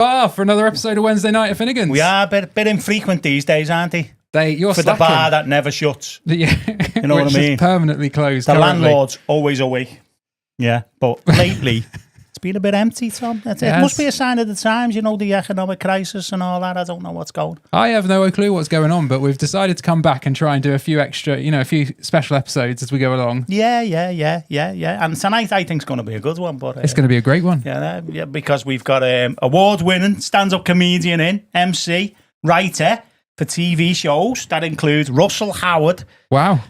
bar for another episode of Wednesday Night at Finnegans. We are a bit infrequent these days, aren't they? You're for slacking. the bar that never shuts. Yeah. You know what I mean? Is permanently closed. The currently. landlord's always away. Yeah, but lately it's been a bit empty, Tom. It must be a sign of the times, you know, the economic crisis and all that. I don't know what's going on. I have no clue what's going on, but we've decided to come back and try and do a few extra, a few special episodes as we go along. Yeah. And tonight I think is going to be a good one. But it's going to be a great one. Yeah, because we've got award-winning stand-up comedian MC, writer for TV shows. That includes Russell Howard. Wow.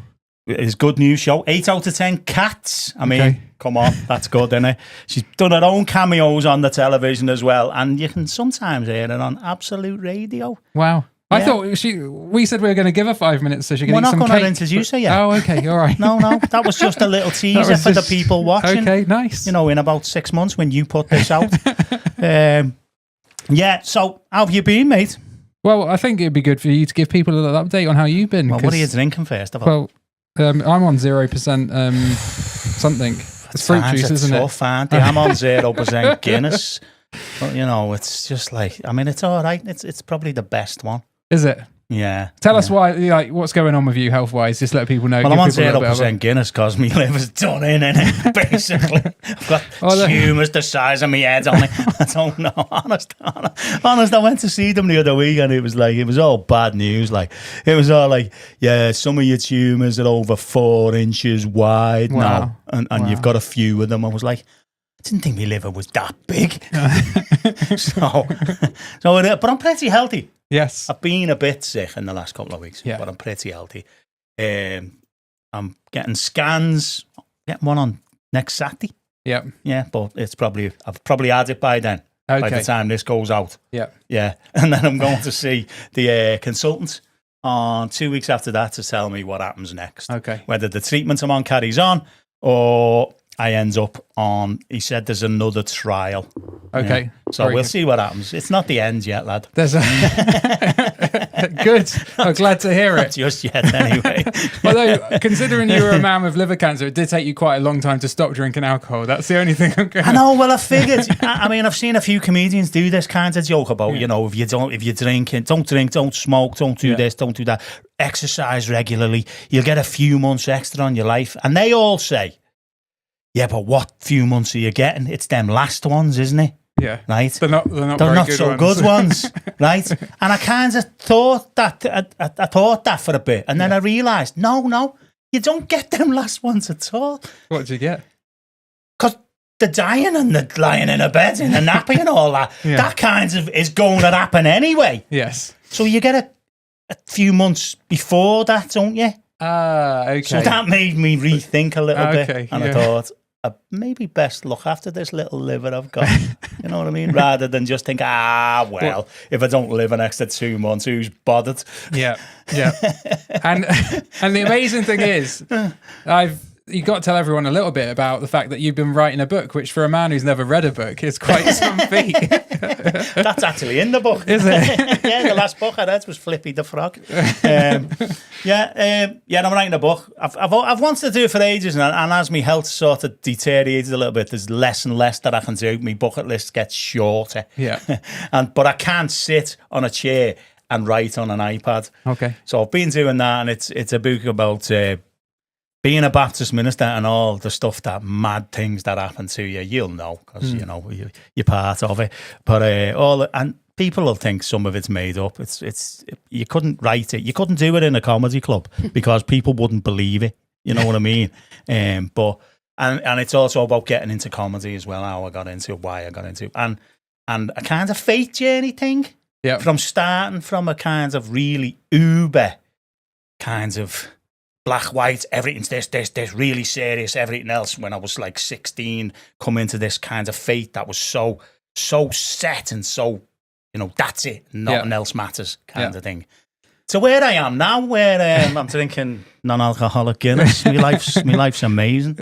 His Good News Show, 8 out of 10 Cats. I mean, come on, that's good, isn't it? She's done her own cameos on the television as well, and you can sometimes hear it on Absolute Radio. Wow. Yeah. I thought we said we were going to give her 5 minutes so she can eat some cake. We're not going to introduce her yet. Oh, okay, all right. No, that was just a little teaser for the people watching. Okay, nice. You know, in about 6 months when you put this out. So how have you been, mate? Well, I think it'd be good for you to give people a little update on how you've been. Well, what are you drinking first of all? Well, I'm on 0% something. It's fruit juice, isn't it? I'm on 0% Guinness. But, it's just like, I mean, it's all right. It's probably the best one. Is it? Yeah. Tell us why, what's going on with you health-wise. Just let people know. Well, I'm on 0% Guinness because my liver's done in it, basically. I've got tumours the size of my head on it. I don't know. Honest, I went to see them the other week and it was all bad news. Like, it was all like, yeah, some of your tumours are over 4 inches wide now. And you've got a few of them. I was like, I didn't think my liver was that big. But I'm pretty healthy. Yes. I've been a bit sick in the last couple of weeks, but I'm pretty healthy. I'm getting scans, getting one on next Saturday. Yeah. Yeah, but I've probably had it by then, by the time this goes out. Yeah. Yeah. And then I'm going to see the consultant on 2 weeks after that to tell me what happens next. Okay. Whether the treatment I'm on carries on or I end up on, he said there's another trial. Okay. Yeah. So we'll see what happens. It's not the end yet, lad. There's Good. I'm glad to hear it. Not just yet, anyway. Although, considering you were a man with liver cancer, it did take you quite a long time to stop drinking alcohol. That's the only thing I'm going to... I know, well, I figured. I mean, I've seen a few comedians do this kind of joke about, if you're drinking, don't drink, don't smoke, don't do this, don't do that. Exercise regularly. You'll get a few months extra on your life. And they all say, yeah, but what few months are you getting? It's them last ones, isn't it? Yeah. Right? They're not so good ones, right? And I kind of thought that, I thought that for a bit. And then I realised, no, you don't get them last ones at all. What do you get? Because the dying and the lying in a bed and the nappy and all that, that kind of is going to happen anyway. Yes. So you get a few months before that, don't you? Okay. So that made me rethink a little bit. And I thought, maybe best look after this little liver I've got. You know what I mean? Rather than just think, if I don't live an extra 2 months, who's bothered? Yeah. And the amazing thing is, you got to tell everyone a little bit about the fact that you've been writing a book, which for a man who's never read a book is quite some feat. That's actually in the book. Is it? Yeah, the last book I read was Flippy the Frog. I'm writing a book. I've wanted to do it for ages, and as my health sort of deteriorated a little bit, there's less and less that I can do. My bucket list gets shorter. Yeah. But I can't sit on a chair and write on an iPad. Okay. So I've been doing that, and it's a book about being a Baptist minister and all the stuff, that mad things that happen to you. You'll know because you're part of it. But and people will think some of it's made up. It's you couldn't write it. You couldn't do it in a comedy club because people wouldn't believe it. You know what I mean? But it's also about getting into comedy as well. How I got into it, why I got into it, and a kind of faith journey thing. Yeah. From starting from a kind of really uber kind of black, white, everything's this, really serious, everything else. When I was like 16, come into this kind of faith that was so set and so, that's it, nothing else matters kind of thing. So where I am now, where I'm drinking non-alcoholic Guinness, my life's amazing.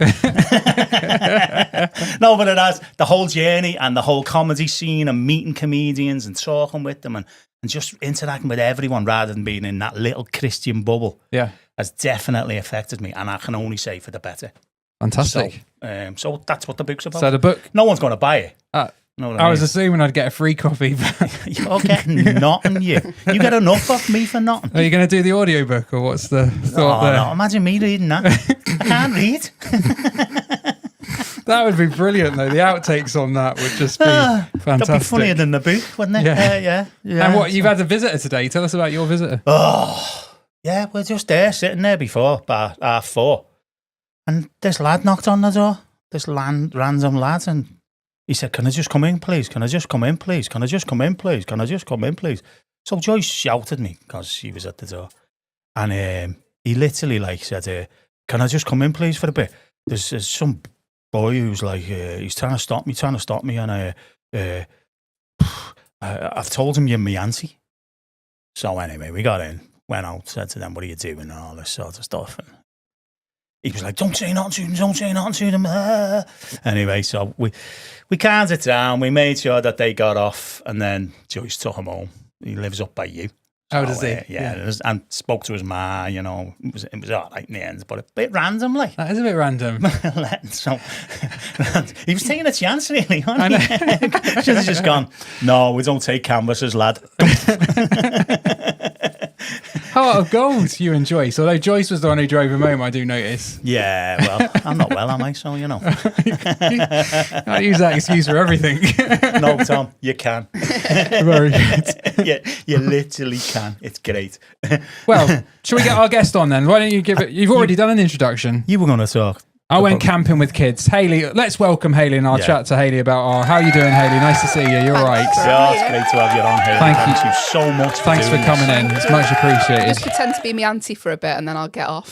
No, but it has the whole journey and the whole comedy scene and meeting comedians and talking with them and just interacting with everyone rather than being in that little Christian bubble. Yeah. Has definitely affected me, and I can only say for the better. Fantastic. So that's what the book's about. So the book... No one's going to buy it. Know what I was mean? assuming I'd get a free copy. But You're getting nothing, you. You get enough off me for nothing. are you going to do the audiobook or what's the thought there? No, imagine me reading that. I can't read. That would be brilliant, though. The outtakes on that would just be fantastic. That'd be funnier than the book, wouldn't it? Yeah. Yeah. And what, you've had a visitor today. Tell us about your visitor. Oh, yeah, we're just there, sitting there before about 4:30. And this lad knocked on the door, this random lad, and he said, can I just come in, please? Can I just come in, please? Can I just come in, please? Can I just come in, please? So Joyce shouted me because she was at the door. And he literally said, can I just come in, please, for a bit? There's some boy who's he's trying to stop me. And I've told him you're my auntie. So anyway, we got in, went out, said to them, what are you doing? And all this sort of stuff. And he was like, don't say nothing to them. Anyway, so we calmed it down. We made sure that they got off. And then Joyce took him home. He lives up by you. Oh, does he? Yeah. And spoke to his ma, It was all right in the end, but a bit randomly. That is a bit random. So he was taking a chance, really, wasn't he? Should have just gone, no, we don't take canvases, lad. Heart of gold, you and Joyce. Although Joyce was the one who drove him home, I do notice. Yeah, well, I'm not well, am I? So, I use that excuse for everything. No, Tom, you can. Very good. You literally can. It's great. Well, shall we get our guest on then? Why don't you give it? You've already done an introduction. You were going to talk. I went camping with kids. Hayley, let's welcome Hayley and I'll chat to Hayley about how are you doing, Hayley? Nice to see you. You're right. Yeah, it's great to have you on, Hayley. Thank you so much. Thanks for coming in. It's much appreciated. Just pretend to be my auntie for a bit and then I'll get off.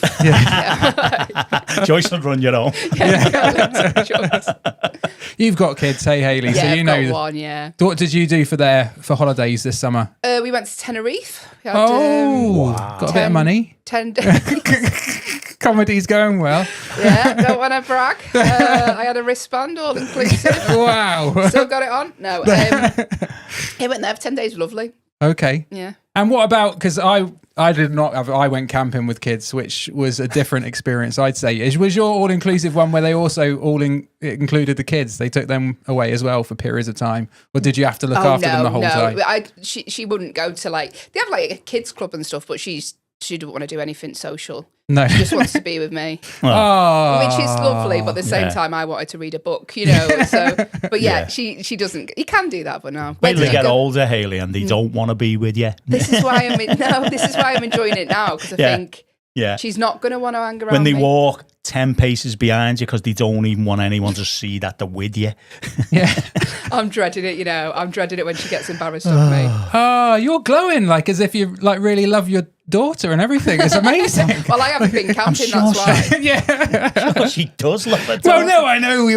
Joyce will run your own. You've got kids, hey Hayley. Yeah, so you I've know. got one, yeah. What did you do for holidays this summer? We went to Tenerife. We had, got a bit of money. 10 days. Comedy's going well. Yeah, don't want to brag. I had a wristband all inclusive. Wow. Still got it on? No. I went there for 10 days. Lovely. Okay. Yeah. And what about, because I went camping with kids, which was a different experience, I'd say. Was your all-inclusive one where they also included the kids? They took them away as well for periods of time? Or did you have to look after them the whole time? She wouldn't go to they have a kids club and stuff, but she didn't want to do anything social. No. She just wants to be with me. Oh. Which is lovely, but at the same time I wanted to read a book, So, but she doesn't. You can do that, but no. Wait till they get older, Hayley, and they don't want to be with you. This is why I'm enjoying it now, because I think she's not going to want to hang around when they me. walk 10 paces behind you because they don't even want anyone to see that they're with you. Yeah. I'm dreading it, I'm dreading it when she gets embarrassed of me. Oh, you're glowing as if you really love your daughter and everything. It's amazing. Well, I haven't been camping, that's why. Yeah. Sure, she does love her daughter. Well, no, I know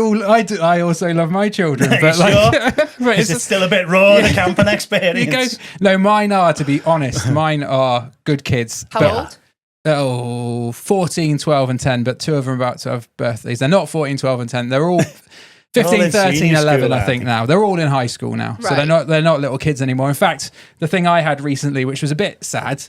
I also love my children, but but is it still a bit raw, the camping experience? No, mine are, to be honest, mine are good kids. How old? 14, 12 and 10, but two of them are about to have birthdays. They're not 14, 12 and 10. They're all 15, 13, 11, I think now. They're all in high school now. Right. So they're not little kids anymore. In fact, the thing I had recently, which was a bit sad,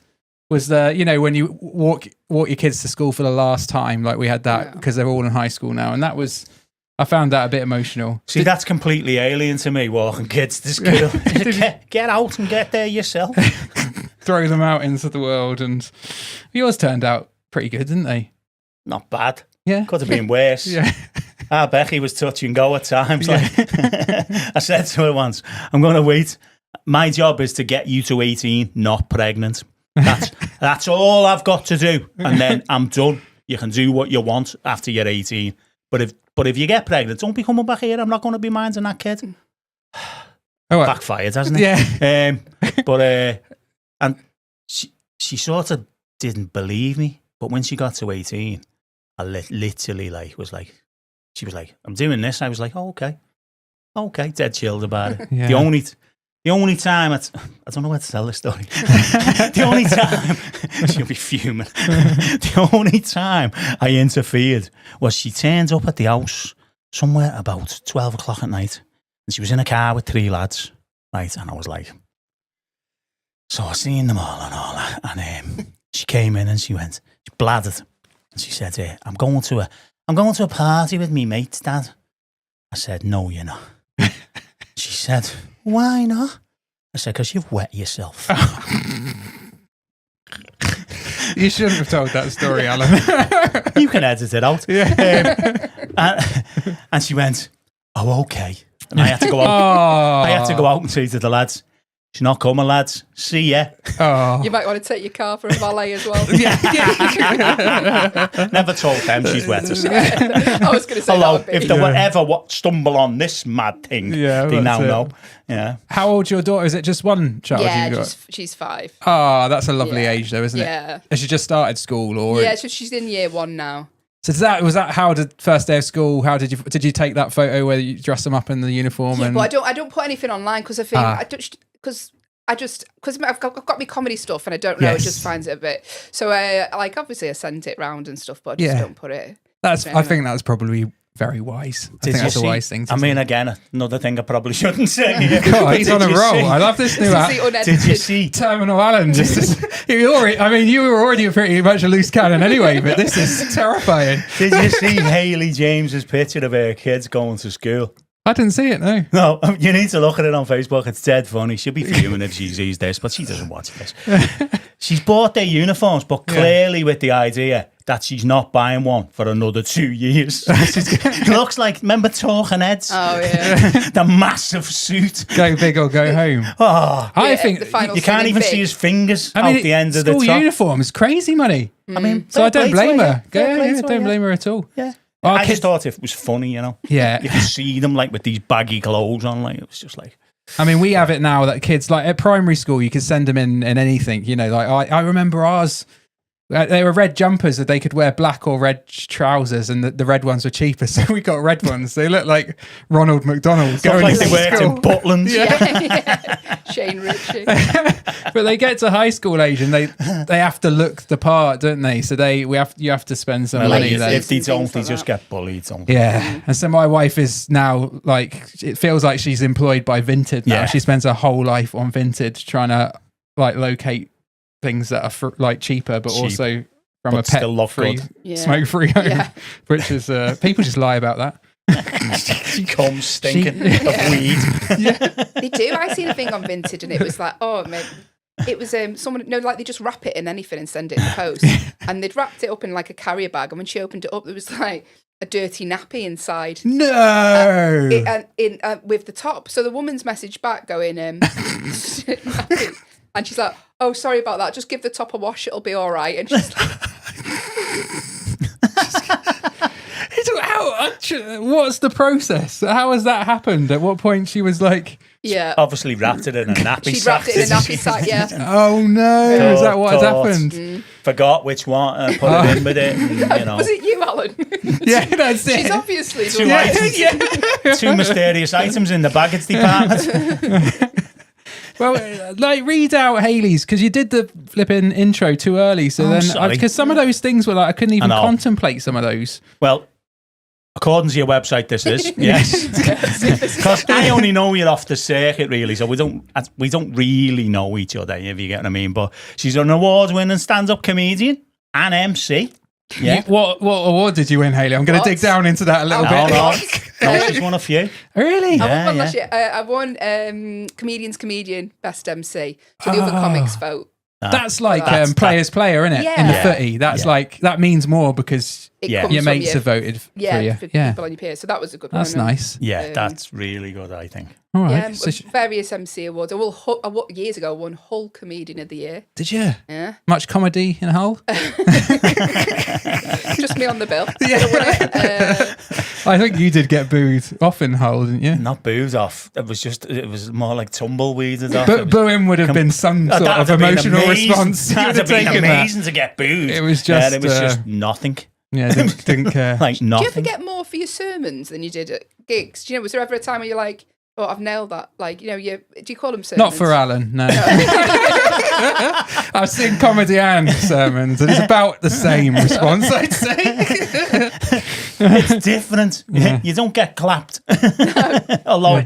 was when you walk your kids to school for the last time, we had that because they're all in high school now. And I found that a bit emotional. See, that's completely alien to me, walking kids to school. Get out and get there yourself. Throw them out into the world. And yours turned out pretty good, didn't they? Not bad. Yeah. Could have been worse. Yeah. Becky was touch and go at times. I said to her once, I'm going to wait. My job is to get you to 18, not pregnant. That's all I've got to do. And then I'm done. You can do what you want after you're 18. But if you get pregnant, don't be coming back here. I'm not going to be minding that kid. Backfired, hasn't it? Yeah. And she sort of didn't believe me. But when she got to 18, I literally she was like, I'm doing this. I was like, oh, okay, dead chilled about it. Yeah. The only time, I don't know how to tell this story. The only time, she'll be fuming. The only time I interfered was she turned up at the house somewhere about 12 o'clock at night. And she was in a car with 3 lads, right? And I was like, so I seen them all and all that. And she came in and she bladdered. And she said, I'm going to a party with me mates, Dad. I said, no, you're not. She said, why not? I said, because you've wet yourself. You shouldn't have told that story, Alan. You can edit it out. Yeah. And she went, oh, okay. And I had to go out. Oh. I had to go out and say to the lads, she's not coming, lads. See ya. Oh. You might want to take your car for a valet as well. Never told them she's wet herself. I was going to say Hello, that would be. if they were ever stumble on this mad thing, they now know. Yeah. How old's your daughter? Is it just one child you've got? She's 5. Oh, that's a lovely age though, isn't it? Yeah. Has she just started school or? Yeah, so she's in year 1 now. So was that how the first day of school? How did you take that photo where you dress them up in the uniform? Yeah, and but I don't put anything online because I think because I've got my comedy stuff and I don't know, it just finds it a bit. So obviously I sent it round and stuff, but I just don't put it. I think that's probably very wise. I think that's a wise thing to say. Again, another thing I probably shouldn't say. God, he's on a roll. I love this new app. Did you see Terminal Allen? You were already pretty much a loose cannon anyway, but this is terrifying. Did you see Hayley James's picture of her kids going to school? I didn't see it, no. No, you need to look at it on Facebook. It's dead funny. She'll be fuming if she sees this, but she doesn't watch this. She's bought their uniforms, but clearly with the idea that she's not buying one for another 2 years. It looks like, remember Talking Heads? Oh, yeah. The massive suit. Go big or go home. Oh, I think you can't even see his fingers out the end of the top. School uniform is crazy money. So I don't blame her. Don't blame her at all. Yeah. I just thought it was funny, you know. Yeah. You could see them like with these baggy clothes on, like it was just like. I mean, we have it now that kids, like at primary school, you could send them in anything, you know, like I remember ours, they were red jumpers that they could wear black or red trousers, and the red ones were cheaper. So we got red ones. They look like Ronald McDonald. Look like they worked in Butlins. Yeah. Shane Ritchie. But they get to high school age and they have to look the part, don't they? So you have to spend some money. If they don't, they just get bullied. Yeah. And so my wife is now like, it feels like she's employed by Vinted now. Yeah. She spends her whole life on Vinted trying to like locate things that are like cheaper, but also from a pet-free, smoke-free home, which is people just lie about that. She comes stinking of weed. They do. I seen a thing on Vinted, and it was like, oh man, it was someone. No, like they just wrap it in anything and send it in the post, and they'd wrapped it up in like a carrier bag, and when she opened it up, there was like a dirty nappy inside. No, with the top. So the woman's message back going, nappy. And she's like, oh, sorry about that. Just give the top a wash. It'll be all right. And she's like... What's the process? How has that happened? At what point she was like... Yeah. Obviously wrapped it in a nappy sack. She wrapped it in a nappy sack, yeah. Oh, no. Is that what has happened? Forgot which one and put it in with it. And, you know. Was it you, Alan? Yeah, that's it. She's obviously... Two mysterious items in the baggage department. Well, like read out Hayley's, because you did the flipping intro too early. So because some of those things were like, I couldn't even contemplate some of those. Well, according to your website, this is yes, because I only know you off the circuit really, so we don't really know each other, if you get what I mean. But she's an award-winning stand-up comedian and MC. Yeah. What award did you win, Hayley? I'm going to dig down into that a little bit. No, she's won a few. Really? I won one last year. I won Comedian's Comedian Best MC. So the other comics vote. That's like player's player, isn't it? Yeah. In the footy. That's like, that means more because your mates have voted for you. For people on your peers. So that was a good one. That's nice. Yeah, that's really good, I think. All right. Various MC awards. Years ago, I won Hull Comedian of the Year. Did you? Yeah. Much comedy in Hull? Just me on the bill. I think you did get booed off in Hull, didn't you? Not booed off. It was more like tumbleweeded off. But booing would have been some sort of emotional response. That'd have been amazing to get booed. It was just... it was just nothing. Yeah, didn't care. Like nothing. Do you ever get more for your sermons than you did at gigs? Do you know, was there ever a time where you're like, oh, I've nailed that? Like, you know, do you call them sermons? Not for Alan, no. I've seen comedy and sermons, and it's about the same response, I'd say. It's different. Yeah. You don't get clapped. Although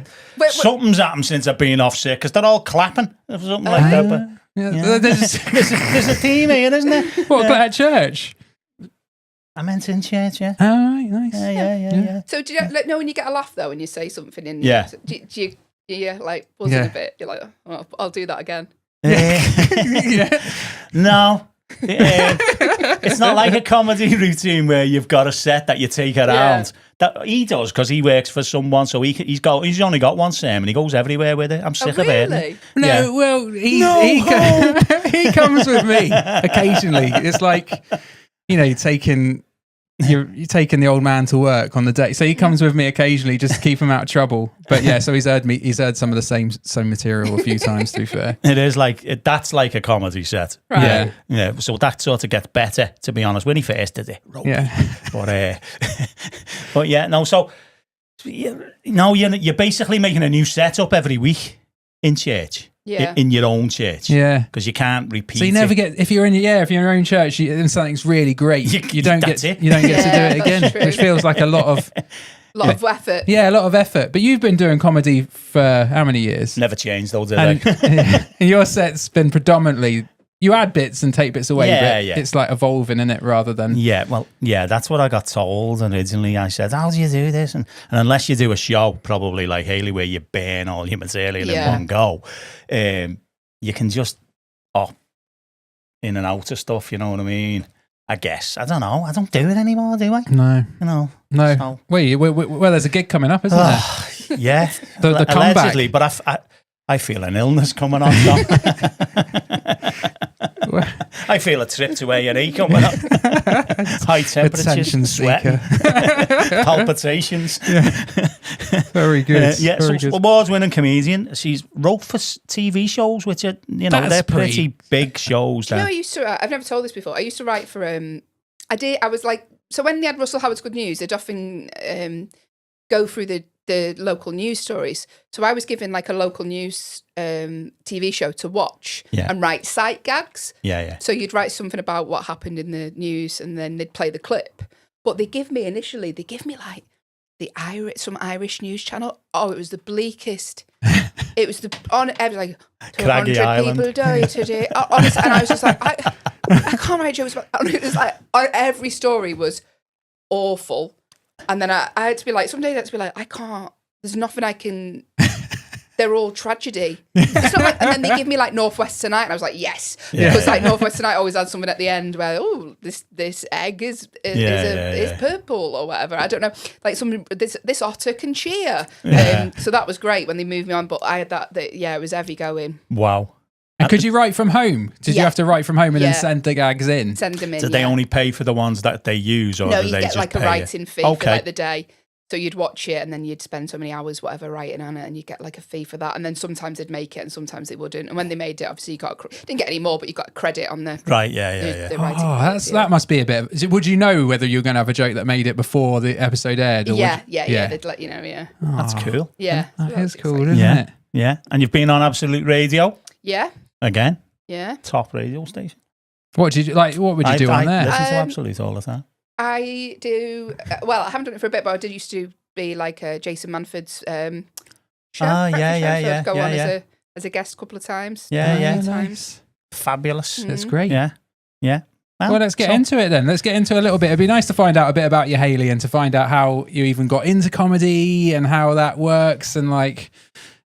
something's happened since I've been off sick, because they're all clapping or something like that. But there's a theme here, isn't there? What, at church? I meant in church, yeah. Oh, right, nice. Yeah. So do you know when you get a laugh though when you say something in? Yeah. Do you you're like buzzing a bit. You're like, oh, I'll do that again. No. It's not like a comedy routine where you've got a set that you take around. That he does because he works for someone, so he's only got one sermon. He goes everywhere with it. I'm sick of it. No, well, he comes with me occasionally. It's like, you're taking the old man to work on the day, so he comes with me occasionally just to keep him out of trouble. But yeah, so he's heard some of the same material a few times, to be fair. It is that's like a comedy set, right? Yeah. So that sort of gets better, to be honest, when he first did it. But yeah, no. So you're basically making a new setup every week in church. Yeah. In your own church. Yeah. Because you can't repeat. So you never get, if you're in your own church and something's really great, you don't get to do it again, which feels like a lot of effort. Yeah, a lot of effort. But you've been doing comedy for how many years? Never changed though, did they? And your set's been predominantly, you add bits and take bits away, but it's like evolving in it rather than... Yeah, well, that's what I got told originally. I said, how do you do this? And unless you do a show, probably like Hayley, where you burn all your material in one go, you can just hop in and out of stuff, you know what I mean? I guess. I don't know. I don't do it anymore, do I? No. No. So. Well, there's a gig coming up, isn't there? Yeah. the allegedly, comeback. But I feel an illness coming on, Tom. I feel a trip to A&E coming up. High temperatures, sweating, palpitations. Very good. Some award-winning comedian. She's wrote for TV shows, which are, they're pretty big shows. I used to. I've never told this before. I used to write for. I was like, so when they had Russell Howard's Good News, they'd often go through the local news stories. So I was given like a local news TV show to watch and write sight gags. Yeah. So you'd write something about what happened in the news and then they'd play the clip. But they give me like some Irish news channel. Oh, it was the bleakest. It was like 200 people died today. Honestly, and I was just like, I can't write jokes about. And it was like every story was awful. And then I had to be like, some days I had to be like, I can't, there's nothing I can, they're all tragedy. It's not like, and then they give me like Northwest Tonight, and I was like, yes. Because like Northwest Tonight always had something at the end where, this egg is purple or whatever. I don't know. Like this otter can cheer. So that was great when they moved me on, but I had that it was heavy going. Wow. And could you write from home? Did you have to write from home and then send the gags in? Send them in. Did they only pay for the ones that they use, or no? do You they get just like a writing fee for like the day. So you'd watch it and then you'd spend so many hours, whatever, writing on it, and you'd get like a fee for that. And then sometimes they'd make it and sometimes they wouldn't. And when they made it, obviously you didn't get any more, but you got a credit on the right. The writing that must be a bit. Would you know whether you were going to have a joke that made it before the episode aired? Or yeah. They'd let you know. Yeah, that's cool. Yeah, that is cool, isn't it? Yeah, and you've been on Absolute Radio. Yeah. Again. Yeah. Top radio station. What did you like? What would you do on there? I listen to Absolute all the time. I do. I haven't done it for a bit, but I did used to be like Jason Manford's show. Yeah. Go on as a guest a couple of times. Yeah. Nice. Fabulous. That's great. Yeah. Well, let's get into it then. Let's get into a little bit. It'd be nice to find out a bit about you, Hayley, and to find out how you even got into comedy and how that works, and like.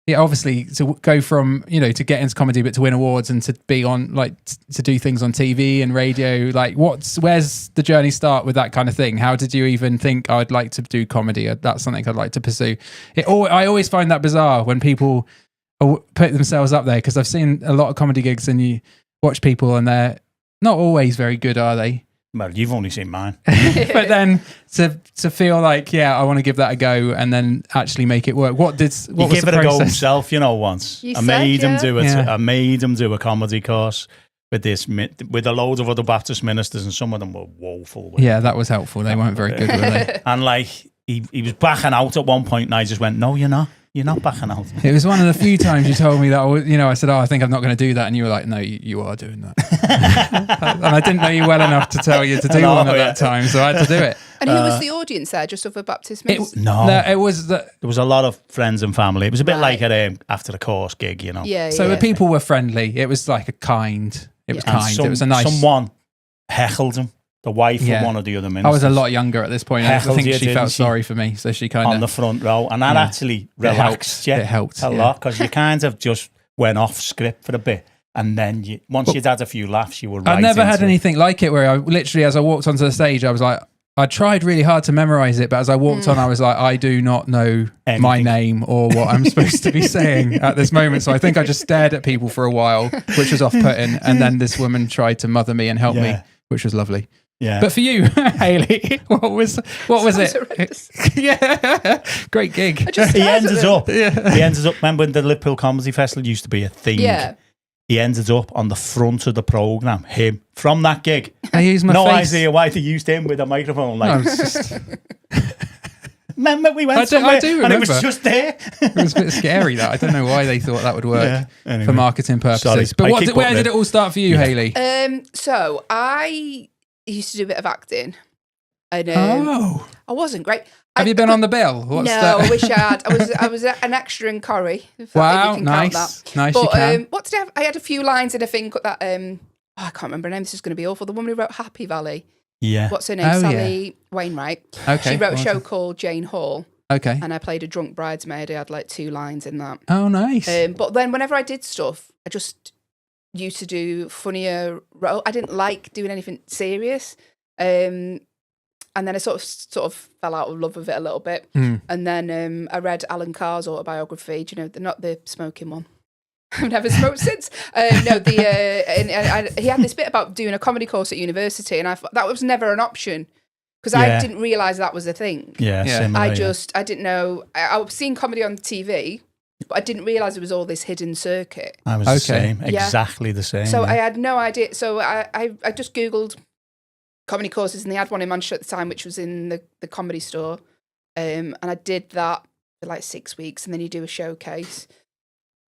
Yeah, obviously to go from, to get into comedy, but to win awards and to be on, like, to do things on TV and radio, like where's the journey start with that kind of thing? How did you even think I'd like to do comedy? That's something I'd like to pursue. I always find that bizarre when people put themselves up there, because I've seen a lot of comedy gigs and you watch people and they're not always very good, are they? Well, you've only seen mine. But then to feel like, I want to give that a go and then actually make it work. What was the process? Give it a go himself, once. I made him do it. I made him do a comedy course with a load of other Baptist ministers, and some of them were woeful. Yeah, that was helpful. They weren't very good, were they? And like he was backing out at one point, and I just went, "No, you're not. You're not backing out." It was one of the few times you told me that, I said, I think I'm not going to do that. And you were like, no, you are doing that. And I didn't know you well enough to tell you to do one at that time. So I had to do it. And who was the audience there? Just other Baptist ministers? It was... There was a lot of friends and family. It was a bit like at after the course gig, Yeah. So the people were friendly. It was like it was kind. It was a nice... Someone heckled him. the wife Yeah. of one of the other ministers. I was a lot younger at this point. I Heckled think you, she didn't felt she? sorry for me, so she kind on of the front row, and that actually relaxed you It helped a lot, because you kind of just went off script for a bit, and then once you'd had a few laughs, you were right. I never had into it. anything like it where I literally, as I walked onto the stage, I was like, I tried really hard to memorize it, but as I walked on, I was like, I do not know my Anything. name or what I'm supposed to be saying at this moment. So I think I just stared at people for a while, which was off-putting. And then this woman tried to mother me and help me, which was lovely. Yeah. But for you, Hayley, what was it? Horrendous. Yeah, great gig. I just He stared at ended them. up. He ended up. Remember when the Liverpool Comedy Festival used to be a thing? Yeah. He ended up on the front of the programme. Him from that gig. I used my No face. idea why they used him with a microphone. Like, No, it was just, remember we went I somewhere do and it was remember. just there. it was a bit scary that. I don't know why they thought that would work Yeah, anyway. for marketing purposes. Sorry, But I where keep did putting it all start for you, Hayley? So I used to do a bit of acting. And I wasn't great. Have you been on the bill? What's no, that? I wish I had. I was an extra in Corrie. If Wow, you can count nice. that. Nice, But you can. what did I have? I had a few lines in a thing that I can't remember her name. This is going to be awful. The woman who wrote Happy Valley. Yeah. What's her name? Oh, Sally Wainwright. Okay. She wrote a well show done. called Jane Hall, Okay. and I played a drunk bridesmaid. I had like 2 lines in that. Oh, nice. But then whenever I did stuff, I just used to do funnier role. I didn't like doing anything serious. And then I sort of fell out of love with it a little bit. Mm. And then I read Alan Carr's autobiography. Do you know, not the smoking one. I've never smoked since. No, he had this bit about doing a comedy course at university, and I thought that was never an option because I didn't realise that was a thing. Yeah. Yeah. Similar, I didn't know. I was seeing comedy on TV, but I didn't realise there was all this hidden circuit. I was the same. Yeah. Exactly the same. So yeah. I had no idea. So I just Googled comedy courses, and they had one in Manchester at the time, which was in the Comedy Store. And I did that for like 6 weeks, and then you do a showcase.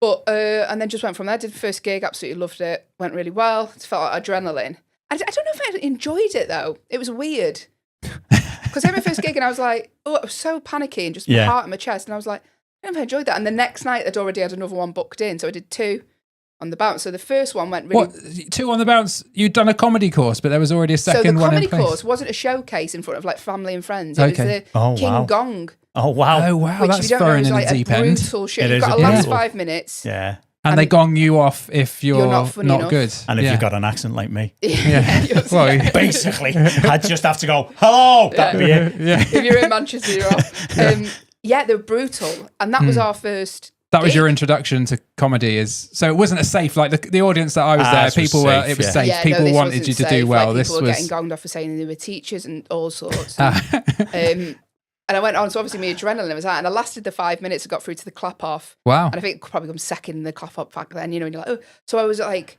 But and then just went from there. Did the first gig, absolutely loved it. Went really well. It felt like adrenaline. I don't know if I enjoyed it though. It was weird because I had my first gig, and I was like, oh, I was so panicky and just my heart in my chest, and I was like, I don't know if I enjoyed that. And the next night, I'd already had another one booked in, so I did 2 on the bounce. So the first one went really. What, 2 on the bounce? You'd done a comedy course, but there was already a second one in place. So the comedy course wasn't a showcase in front of like family and friends. It was Okay. the King Gong, Oh wow. Oh, wow. which That's if you don't know throwing is in like the a deep end. brutal show. It You've is got a to last brutal- 5 minutes. Yeah. And they gong you off if you're not funny enough. good. And if Yeah. you've got an accent like me, Yeah. Well, basically, I'd just have to go, hello. That'd be it. yeah. If you're in Manchester, you're off. They were brutal, and that was our first. That was gig. your introduction to comedy, so it wasn't a safe, like the audience that I was there, Ours was people were, safe, it was yeah. safe. Yeah, no, People this wanted wasn't you to safe. do well. Like, This people were was getting gonged off for saying they were teachers and all sorts. Ah. And I went on, so obviously my adrenaline was out, and I lasted the 5 minutes. I got through to the clap off. wow. And I think probably come second in the clap up back then, and you're like, oh. So I was like,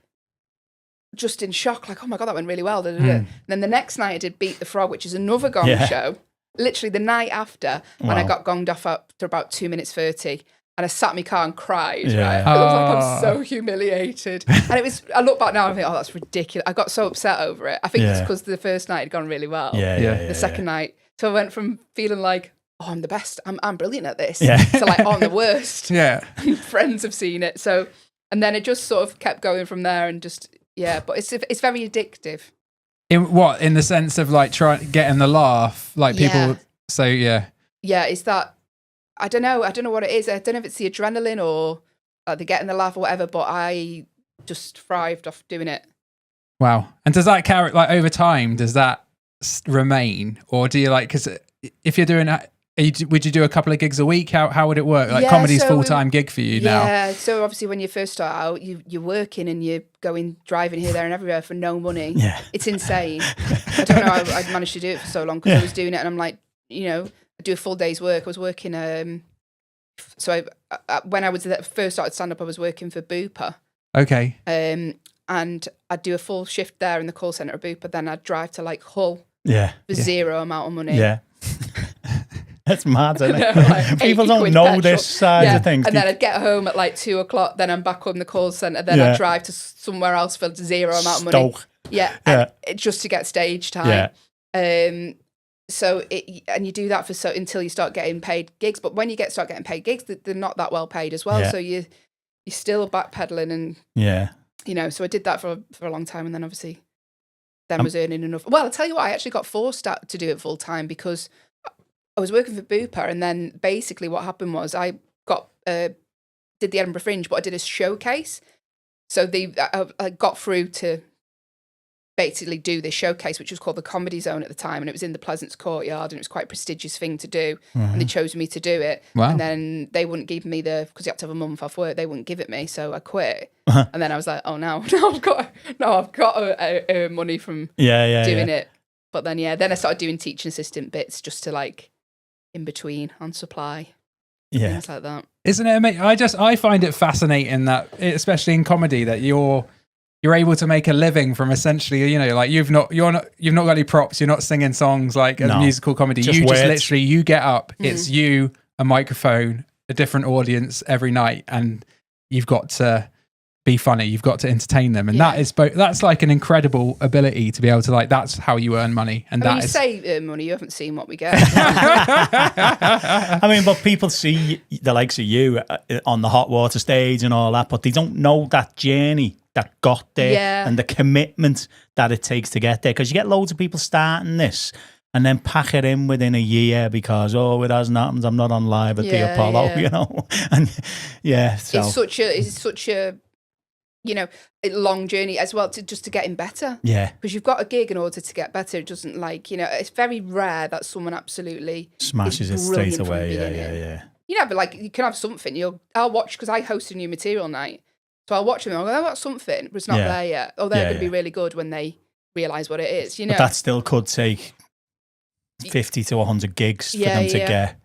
just in shock, like, oh my God, that went really well. And then the next night I did Beat the Frog, which is another gong show. Literally the night after, when I got gonged off after about 2 minutes 30. And I sat in my car and cried, right? I was like, I'm so humiliated. And it was, I look back now and I think, oh, that's ridiculous. I got so upset over it. I think it's because the first night had gone really well. The second night. So I went from feeling like, oh, I'm the best. I'm brilliant at this. To like, oh, I'm the worst. Yeah. Friends have seen it. So, and then it just sort of kept going from there and just, but it's very addictive. In the sense of like getting the laugh, like people. Yeah. So yeah. Yeah, it's that. I don't know what it is. I don't know if it's the adrenaline or the getting the laugh or whatever. But I just thrived off doing it. Wow. And does that carry like over time? Does that remain, or do you like? Because if you're doing that, would you do a couple of gigs a week? How would it work? Like comedy's full-time gig for you now. Yeah. So obviously, when you first start out, you're working and you're driving here, there, and everywhere for no money. Yeah. It's insane. I don't know how I managed to do it for so long because I was doing it, and I'm like, I do a full day's work. I was working. So when I was first started stand up, I was working for Booper. Okay. And I'd do a full shift there in the call centre at Booper. Then I'd drive to like Hull for zero amount of money. Yeah. That's mad, isn't it? Like People 80 don't quid know petrol. this side of things. And then I'd get home at like 2:00. Then I'm back on the call centre. Then I'd drive to somewhere else for zero amount of money. Stoke. Yeah. Just to get stage time. Yeah. So you do that until you start getting paid gigs. But when you start getting paid gigs, they're not that well paid as well. Yeah. So you're still backpedaling and Yeah. so I did that for a long time, and then obviously then was earning enough. Well, I'll tell you what, I actually got forced to do it full time because I was working for Bupa, and then basically what happened was I got did the Edinburgh Fringe, but I did a showcase. So I got through to basically do this showcase, which was called the Comedy Zone at the time, and it was in the Pleasance Courtyard, and it was quite a prestigious thing to do, and they chose me to do it. Wow. And then they wouldn't give me because you have to have a month off work, they wouldn't give it me, so I quit. And then I was like, oh, now I've got to earn money from doing it. But then then I started doing teaching assistant bits just to like in between on supply, things like that. Isn't it amazing? I find it fascinating that, especially in comedy, that you're able to make a living from essentially, like you've not got any props, you're not singing songs like a musical comedy. You just literally, you get up, it's you, a microphone, a different audience every night, and you've got to be funny, you've got to entertain them, and that's like an incredible ability to be able to, like, that's how you earn money. And you say money, you haven't seen what we get. I mean, but people see the likes of you on the hot water stage and all that, but they don't know that journey that got there and the commitment that it takes to get there, because you get loads of people starting this and then pack it in within a year because it hasn't happened, I'm not on live at the Apollo, and so it's such a a long journey as well to getting better, because you've got a gig in order to get better. It doesn't it's very rare that someone absolutely smashes it straight away. But like you can have something, I'll watch, because I host a new material night. So I'll watch them and I'll go, I've got something, but it's not there yet. Or they're going to be really good when they realise what it is, But that still could take 50 to 100 gigs for them to get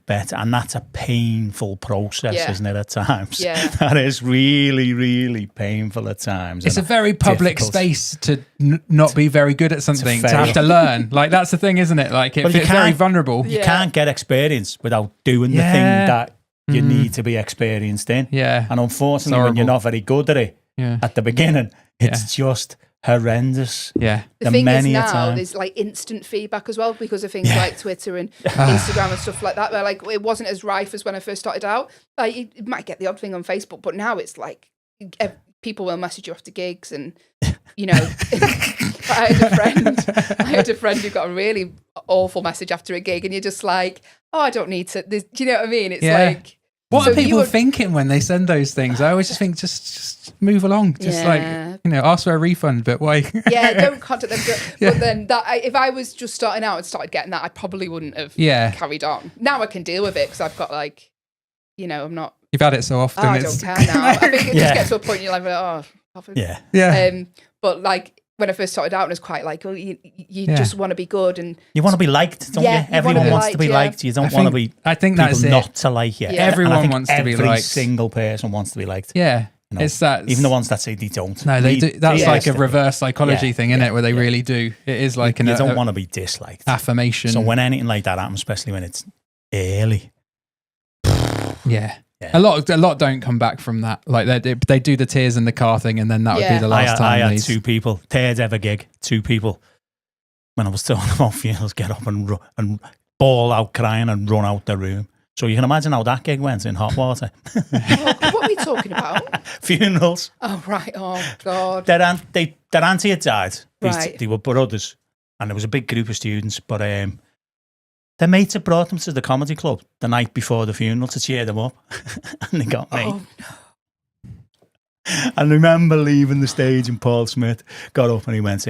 better. And that's a painful process, isn't it, at times? Yeah. That is really, really painful at times. It's a very public space to not be very good at something, to have to learn. Like, that's the thing, isn't it? Like, it's very vulnerable. You can't get experience without doing the thing that you need to be experienced in. Yeah. And unfortunately, when you're not very good at it at the beginning, it's just horrendous. Yeah. The thing is now, there's like instant feedback as well because of things like Twitter and Instagram and stuff like that. Where like it wasn't as rife as when I first started out. Like you might get the odd thing on Facebook, but now it's like people will message you after gigs, and I had a friend who got a really awful message after a gig, and you're just like, oh, I don't need to. Do you know what I mean? It's like, what are people thinking when they send those things? I always just think, just move along. Just ask for a refund, but why? Don't contact them. But then if I was just starting out and started getting that, I probably wouldn't have carried on. Now I can deal with it because I've got I'm not. You've had it so often. I don't care now. I think it just gets to a point you're like, but like when I first started out, it was quite like, you just want to be good and you want to be liked, don't you? Everyone wants to be liked. You don't want to be. I think that's not to like you. Yeah. Everyone wants to be liked. Every single person wants to be liked. Yeah. It's that. Even the ones that say they don't. No, they do. That's like a reverse psychology thing, isn't it? Where they really do. It is like you don't want to be disliked. Affirmation. So when anything like that happens, especially when it's early. Yeah. A lot don't come back from that. Like they do the tears in the car thing, and then that would be the last time. I had 2 people, third ever gig, 2 people. When I was telling them about funerals, get up and bawl out crying and run out the room. So you can imagine how that gig went in hot water. What are we talking about? Funerals. Oh right. Oh God. Their auntie had died. Right. They were brothers, and there was a big group of students, but their mates had brought them to the comedy club the night before the funeral to cheer them up, and they got me. Oh, no. I remember leaving the stage, and Paul Smith got up and he went,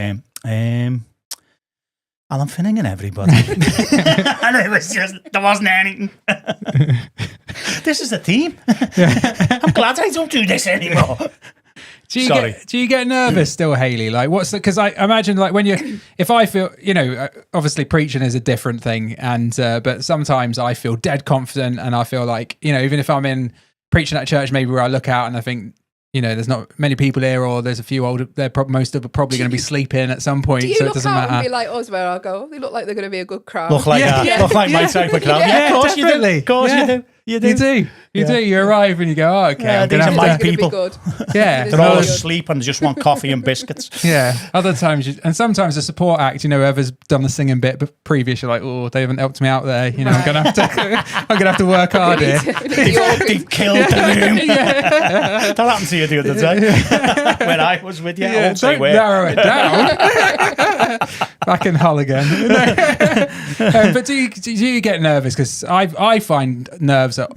Allan Finnegan, everybody. And it was just, there wasn't anything. This is a team. I'm glad I don't do this anymore. Do you get nervous still, Hayley? Like, because I imagine, like, if I feel, obviously preaching is a different thing, and but sometimes I feel dead confident, and I feel like, even if I'm in preaching at church, maybe where I look out and I think, there's not many people here, or there's a few older, most of them are probably going to be sleeping at some point, so it doesn't matter. Do you look out and be like us, where I'll go, they look like they're going to be a good crowd? Look like my type of crowd. Yeah, of course definitely. You do. Of course you do. You do. You do. You arrive and you go, oh, okay. Yeah, I'm gonna these are have my to, people. Good. yeah. They're all good. asleep and just want coffee and biscuits. Yeah. Other times, and sometimes the support act, whoever's done the singing bit previous, you're like, oh, they haven't helped me out there. I'm gonna have to work hard here. They've killed the room. That happened to you the other day when I was with you. I won't say Don't where. narrow it down. Back in Hull again. But do you get nervous? Because I find nerves are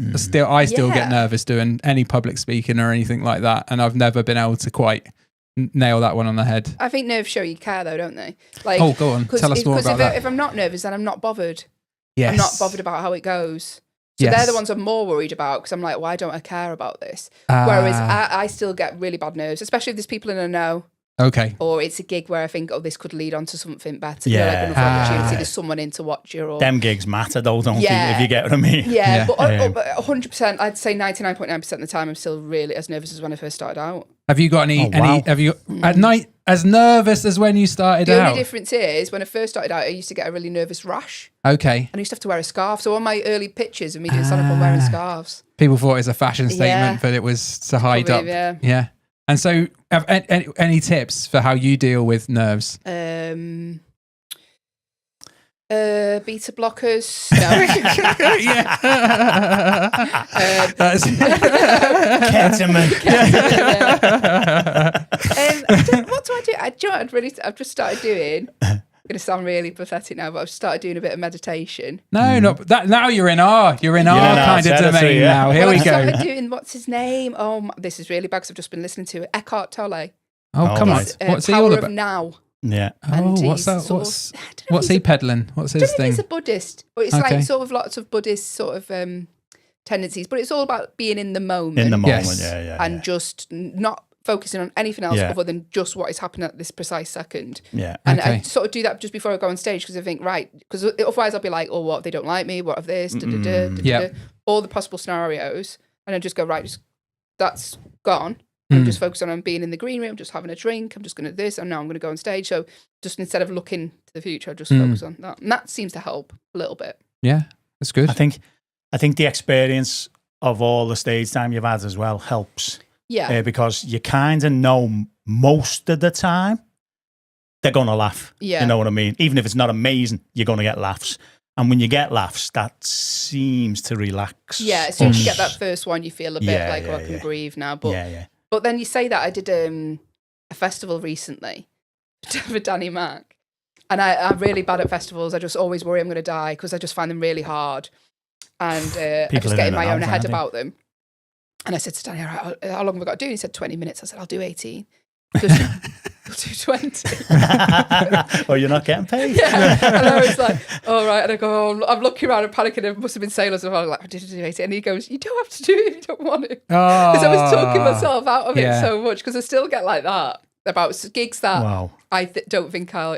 still get nervous doing any public speaking or anything like that, and I've never been able to quite nail that one on the head. I think nerves show you care, though, don't they? Like, oh, go on. Tell us more about that. If I'm not nervous, then I'm not bothered. Yes. I'm not bothered about how it goes. So they're the ones I'm more worried about because I'm like, why don't I care about this? Whereas I still get really bad nerves, especially if there's people in a know. Okay. Or it's a gig where I think, this could lead on to something better. Yeah. Like another opportunity. There's someone in to watch you. Or Them gigs matter though, don't they? If you get what I mean. Yeah, but 100%, I'd say 99.9% of the time, I'm still really as nervous as when I first started out. Have you got any? Have you at night as nervous as when you started out? The only difference is when I first started out, I used to get a really nervous rash. Okay. And I used to have to wear a scarf. So on my early pictures of me doing stand-up, I'm wearing scarves. People thought it was a fashion statement, but it was to hide up. Yeah. And so, have any tips for how you deal with nerves? Beta blockers. No. Ketamine. What do I do? I've just started doing. I'm going to sound really pathetic now, but I've started doing a bit of meditation. No, not that. Now you're in our kind of domain now. Here we go. I started doing, what's his name? Oh, this is really bad because I've just been listening to Eckhart Tolle. Oh, come on. What's he all about? Power of Now. Yeah. Oh, what's that? What's he peddling? What's his thing? He's a Buddhist. But it's like sort of lots of Buddhist sort of tendencies, but it's all about being in the moment. In the moment, yeah. And just not focusing on anything else other than just what is happening at this precise second. Yeah. And I sort of do that just before I go on stage because I think, because otherwise I'll be like, oh, what if they don't like me? What if this? All the possible scenarios. And I just go, right, that's gone. I'm just focusing on being in the green room, just having a drink. I'm just going to this, and now I'm going to go on stage. So just instead of looking to the future, I just focus on that. And that seems to help a little bit. Yeah, that's good. I think the experience of all the stage time you've had as well helps. Yeah. Because you kind of know most of the time they're going to laugh. Yeah. You know what I mean? Even if it's not amazing, you're going to get laughs. And when you get laughs, that seems to relax. Yeah, as soon as you get that first one, you feel a bit I can breathe now. But But then you say that I did a festival recently for Danny Mac. And I'm really bad at festivals. I just always worry I'm going to die because I just find them really hard. And I just get in my own head about them. And I said to Danny, how long have I got to do? And he said 20 minutes. I said, I'll do 18. We'll do 20. Oh, you're not getting paid? Yeah. And I was like, all right. And I go, I'm looking around and panicking. There must have been sailors. And I was like, I did 18. And he goes, you don't have to do it if you don't want to. Because I was talking myself out of it so much. Because I still get like that about gigs that I don't think I'll...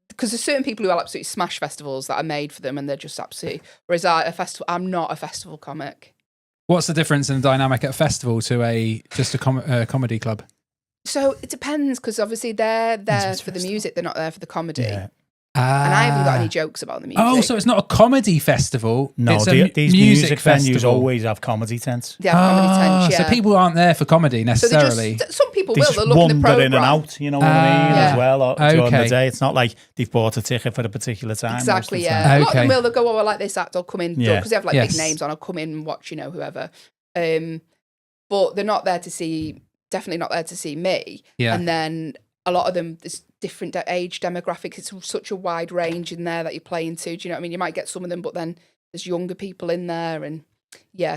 Because there's certain people who will absolutely smash festivals that are made for them and they're just absolutely... Whereas I'm not a festival comic. What's the difference in the dynamic at a festival to just a comedy club? So it depends because obviously they're there for the music, they're not there for the comedy. Yeah. And I haven't got any jokes about the music. Oh, so it's not a comedy festival. No, it's these music festival. venues always have comedy tents. They have comedy tents, So people aren't there for comedy necessarily. So some people they will. just They'll look in the wander programme. in and out, you know what I mean, as well, during the day. It's not like they've bought a ticket for a particular time. Exactly, most of the yeah. time. A lot of them will. They'll go, oh, I like this act. I'll come in. Yeah. Because they have like big names on. I'll come in and watch, whoever. But they're not there to see... Definitely not there to see me. Yeah. And then a lot of them, there's different age demographics. It's such a wide range in there that you're playing to. Do you know what I mean? You might get some of them, but then there's younger people in there. And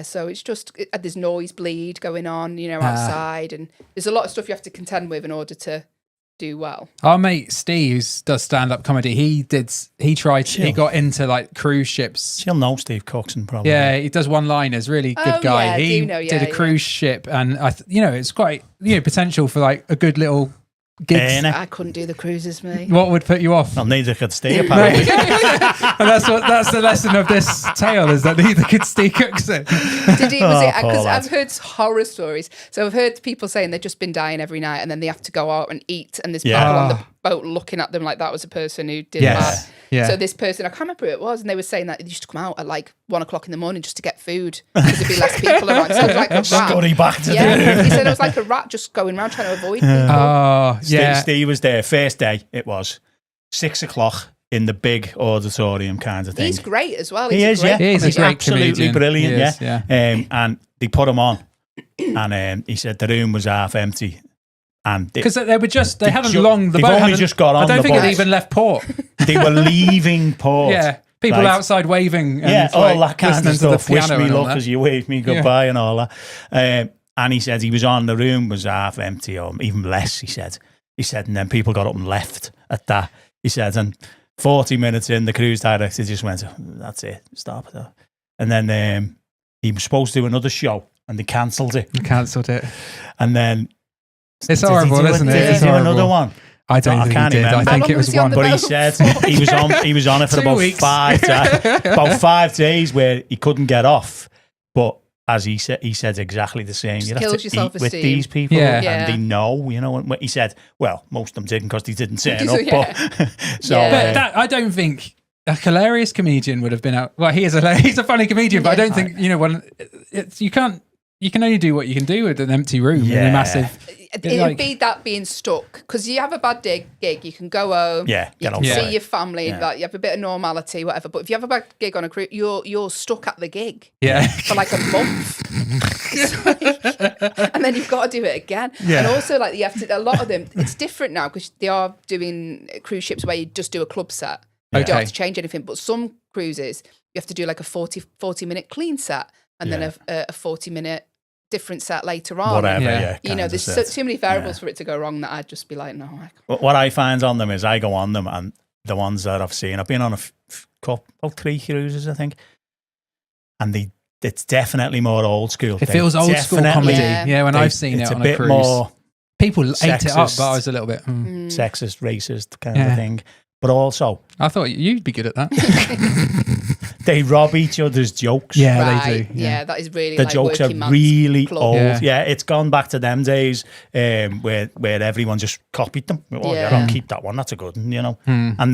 so it's just, there's noise bleed going on, outside. And there's a lot of stuff you have to contend with in order to do well. Our mate Steve, who does stand-up comedy, he got into like cruise ships. She'll know Steve Coxon probably. Yeah, he does one-liners, really good guy. Yeah, he did a cruise ship and it's quite, potential for like a good little gig. I couldn't do the cruises, mate. What would put you off? Well, neither could Steve apparently. And that's the lesson of this tale, is that neither could Steve Coxon. Did he? Was it? Because I've heard horror stories. So I've heard people saying they've just been dying every night, and then they have to go out and eat, and there's people on boat looking at them like that was a person who did Yes. bad. Yeah. So this person, I can't remember who it was, and they were saying that they used to come out at like 1 o'clock in the morning just to get food because there'd be less people around. So it was like a rat. Scurry back to Yeah, he said it was like a rat just going around trying to avoid people. Oh, yeah. Steve was there. First day, it was 6 o'clock in the big auditorium kind of thing. He's great as well. He is, yeah. He is a He's great absolutely comedian. brilliant, He is, yeah. And they put him on, and he said the room was half empty. And Because they hadn't ju- long, the they've boat only hadn't- just got on I don't the think boat. it even left port. They were leaving port. Yeah. People Right. outside waving. And Yeah, all like, that kind of listening to the stuff. Wish piano me and all luck that. as you wave me goodbye and all that. And he said he was on, the room was half empty or even less, he said. And then people got up and left at that. He said, and 40 minutes in, the cruise director just went, that's it, stop it. And then he was supposed to do another show and they cancelled it. Cancelled it. And then It's horrible, isn't it? Did It's he do horrible. another one? I don't I think can't he did. I remember. think How it long was was he on one. the But he boat said for? he was on it for 2 about weeks. 5 days where he couldn't get off. But as he said exactly the same. Just You have kills to your eat with self-esteem. these people, Yeah. Yeah. and they know. You know, and he said, well, most of them didn't because they didn't turn So, up. yeah. But so Yeah. But that, I don't think a hilarious comedian would have been out. Well, he's a funny comedian, but I don't think, you can only do what you can do with an empty room in Yeah. a massive. It'd like- be that being stuck because you have a bad gig, you can go home, Yeah, you get can on see board. your family, Yeah. like you have a bit of normality, whatever. But if you have a bad gig on a cruise, you're stuck at the gig Yeah. for like a month, It's like- and then you've got to do it again. Yeah. And also, like you have to. A lot of them, it's different now because they are doing cruise ships where you just do a club set. You don't Okay. have to change anything. But some cruises, you have to do like a 40-minute clean set and then a 40-minute different set later on. whatever. Yeah. Yeah, You know, kinda there's set. too many variables for it to go wrong that I'd just be like, no. What I find on them is I go on them, and the ones that I've seen, I've been on about 3 cruises, I think, and it's definitely more old school. It feels old school Definitely- comedy. Yeah, when I've seen it's it a on bit a cruise. more People ate it up, sexist. but I was a little bit. sexist, racist kind Yeah. of thing. But also, I thought you'd be good at that. they rob each other's jokes. Yeah, Right. they do. Yeah, that is really The like jokes are working man's really club. old. Yeah. Yeah. It's gone back to them days where everyone just copied them. Oh, yeah, Yeah. I'll keep that one. That's a good one, you know. And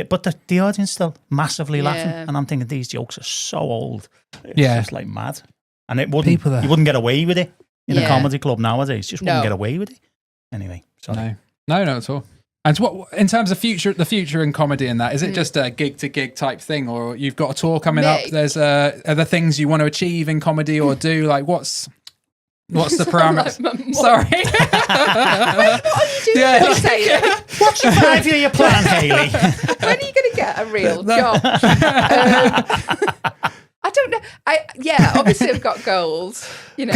but the audience still massively laughing, Yeah. and I'm thinking these jokes are so old. It's Yeah. just like mad, and you wouldn't get away with it in a Yeah. comedy club nowadays. Just wouldn't No. get away with it. Anyway, sorry. No, not at all. And what in terms of the future in comedy and that, is it just a gig to gig type thing, or you've got a tour coming up? Me? There's other things you want to achieve in comedy or do? Like what's the parameters? Like my mum. Sorry. What are you doing? Yeah, What are you like- saying? What's your 5-year plan, Hayley? When are you going to get a real job? I don't know. Obviously I've got goals. You know,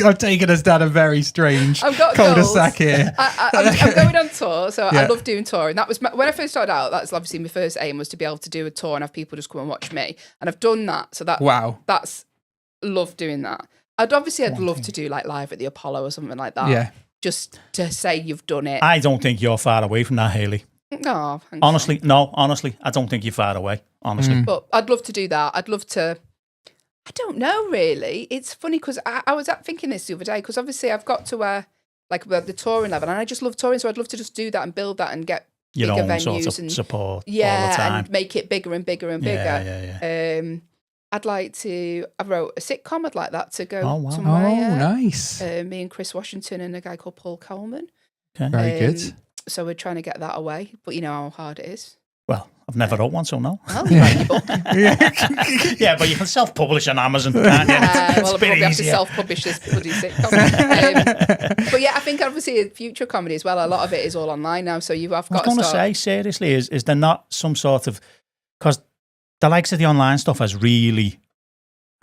I've taken us down a very strange I've got cul-de-sac goals. here. I'm going on tour, so Yeah. I love doing touring. That was when I first started out. That's obviously my first aim was to be able to do a tour and have people just come and watch me. And I've done that, so Wow. that's love doing that. I'd love to do like live at the Apollo or something like that. Yeah. Just to say you've done it. I don't think you're far away from that, Hayley. Oh, thanks. Honestly, I don't think you're far away. Honestly. But I'd love to do that. I'd love to. I don't know, really. It's funny because I was thinking this the other day because obviously I've got to the touring level and I just love touring, so I'd love to just do that and build that and get Your bigger own venues sort of and support all the yeah, time. and make it bigger and bigger and bigger. Yeah. I'd like to. I wrote a sitcom. I'd like that to go Oh, wow. somewhere. Oh, yeah. nice. Me and Chris Washington and a guy called Paul Coleman. Okay. Very good. So we're trying to get that away, but you know how hard it is. Well, I've never wrote one, so no. Well, you write your book. Yeah, but you can self-publish on Amazon, can't you? Well, I'll It's a bit probably have to easier. self-publish this bloody sitcom. But yeah, I think obviously future comedy as well. A lot of it is all online now, so you have I was got going to to start. say, seriously, is there not some sort of... Because the likes of the online stuff has really...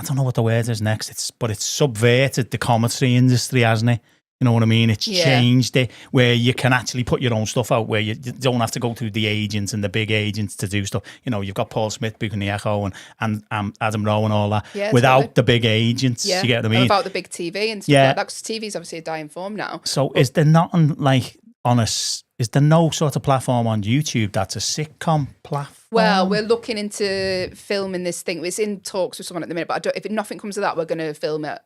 I don't know what the word is next, but it's subverted the comedy industry, hasn't it? You know what I mean? It's Yeah. changed it where you can actually put your own stuff out where you don't have to go through the agents and the big agents to do stuff. You know, you've got Paul Smith booking the Echo and Adam Rowe and all that Yeah, without totally. the big agents. Yeah, You get what I mean? without the big TV and stuff Yeah. like that. Because TV's obviously a dying form now. So is there nothing like is there no sort of platform on YouTube that's a sitcom platform? Well, we're looking into filming this thing. It's in talks with someone at the minute, but if nothing comes of that, we're going to film it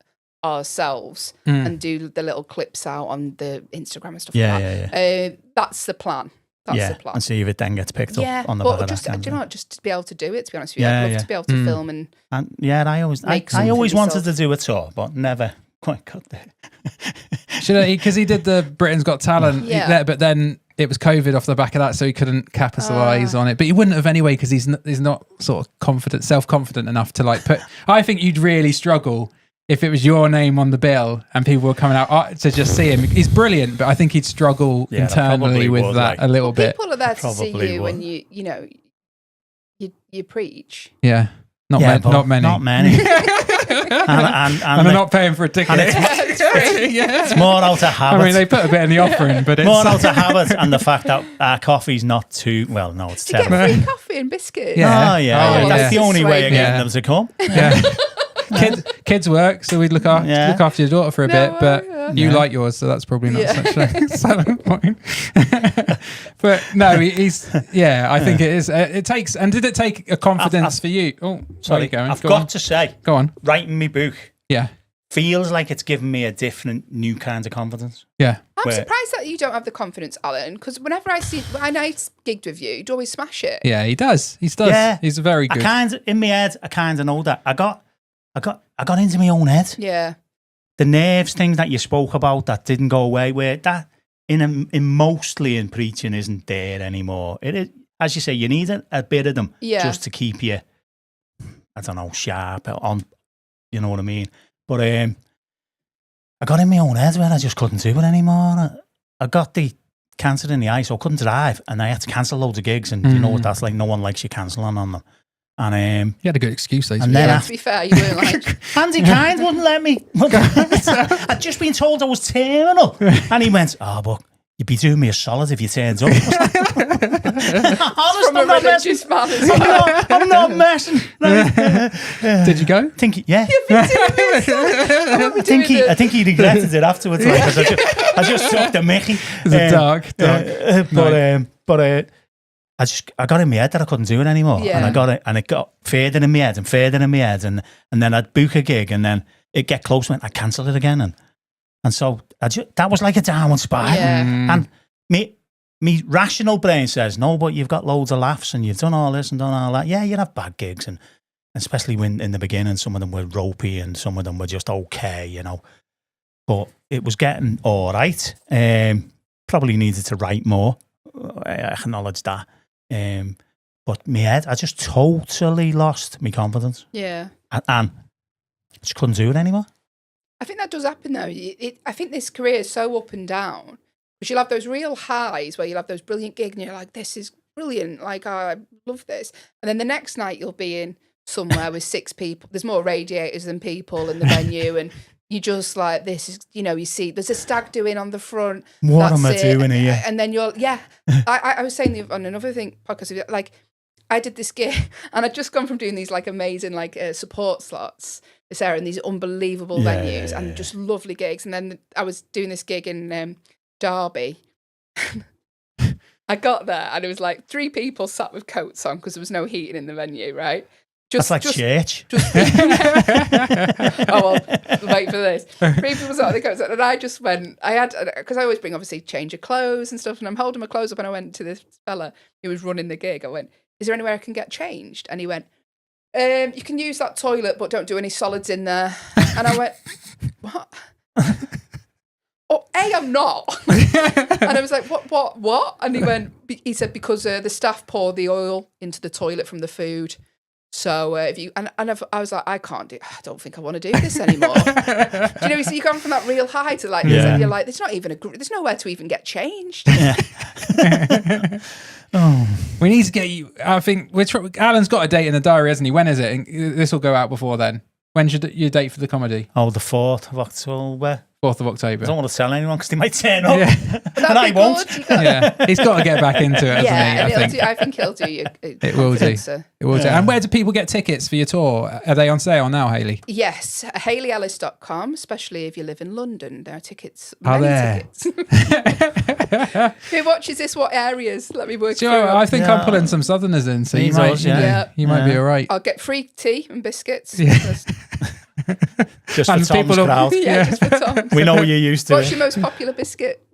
ourselves and do the little clips out on the Instagram and stuff like that. Yeah. That's the plan. That's the plan. And see if it then gets picked up on the back of that. Do you know what? Just to be able to do it, to be honest with you. I'd love to be able to film and I always wanted to do a tour, but never quite got there. Because he did the Britain's Got Talent, but then it was COVID off the back of that, so he couldn't capitalise on it. But he wouldn't have anyway, because he's not sort of self-confident enough to like put. I think you'd really struggle if it was your name on the bill and people were coming out to just see him. He's brilliant, but I think he'd struggle internally with that a little bit. People are there to see you when you preach. Yeah. Not many. Not many. and they're not paying for a ticket. It's more out of habit. I mean, they put a bit in the offering, but it's more out of habit, and the fact that our coffee's not too well. No, it's terrible. You get free coffee and biscuits. That's the only way of getting them to come. Yeah. Kids work, so we'd look after your daughter for a bit, but you like yours, so that's probably not such a selling point. But no, I think it is. It takes, and did it take a confidence for you? Oh, sorry, I've got to say, go on. Writing me book, feels like it's given me a different, new kind of confidence. Yeah, I'm surprised that you don't have the confidence, Alan, because whenever I gigged with you, you'd always smash it. Yeah, he does. Yeah. He's very good. In my head, I kind of know that. I got into my own head. Yeah. The nerves things that you spoke about that didn't go away, where that in mostly in preaching isn't there anymore. It is, as you say, you need a bit of them just to keep you, I don't know, sharp on. You know what I mean? But I got in my own head where I just couldn't do it anymore. I got the cancer in the eye, so I couldn't drive, and I had to cancel loads of gigs. And you know what that's like? No one likes you cancelling on them. And you had a good excuse, though. And then to be fair, you weren't like Andy Kind wouldn't let me. I'd just been told I was terminal, and he went, "Oh, but you'd be doing me a solid if you turned up." Honest, I'm not messing. Did you go? I think he regretted it afterwards. Because I just took the Mickey. It's a dark. But I got in my head that I couldn't do it anymore, and I got it, and it got further in my head, and then I'd book a gig, and then it'd get close, and I'd cancel it again, and so that was like a downward spiral. And me rational brain says no, but you've got loads of laughs, and you've done all this and done all that. Yeah, you'd have bad gigs, and especially when in the beginning, some of them were ropey, and some of them were just okay, you know. But it was getting all right. Probably needed to write more. I acknowledge that. But my head, I just totally lost my confidence. Yeah. And I just couldn't do it anymore. I think that does happen though. I think this career is so up and down. Because you'll have those real highs where you'll have those brilliant gigs and you're like, this is brilliant. Like, I love this. And then the next night you'll be in somewhere with 6 people. There's more radiators than people in the venue. And you just like, this is, you see, there's a stag doing on the front. What am I doing here? And then you're, I was saying on another podcast, like, I did this gig and I'd just gone from doing these like amazing like support slots this area in these unbelievable venues and just lovely gigs. And then I was doing this gig in Derby. I got there and it was like 3 people sat with coats on because there was no heating in the venue, right? That's like church. Oh, well, wait for this. 3 people sat with coats on and I just went, because I always bring obviously change of clothes and stuff, and I'm holding my clothes up and I went to this fella who was running the gig. I went, is there anywhere I can get changed? And he went, you can use that toilet, but don't do any solids in there. And I went, what? Oh, I'm not. And I was like, what? And he said, because the staff pour the oil into the toilet from the food. So if you, I was like, I don't think I want to do this anymore. Do you know, so you come from that real high to like this, and you're like, there's nowhere to even get changed. Yeah. We need to get you. I think Alan's got a date in the diary, hasn't he? When is it? This will go out before then. When's your date for the comedy? Oh, the 4th of October. 4th of October. I don't want to tell anyone because they might turn up. Yeah. And I won't. He's got to get back into it, hasn't he? I think he'll do you. It will do. It will do. And where do people get tickets for your tour? Are they on sale now, Hayley? Yes, HayleyEllis.com, especially if you live in London. There are tickets. Tickets. Who watches this? What areas? Let me work through. I think I'm pulling some Southerners in, so you might be all right. I'll get free tea and biscuits. Yeah. Just for And Tom's people will- crowd. Yeah, just for Tom. We know you're used to What's it. your most popular biscuit?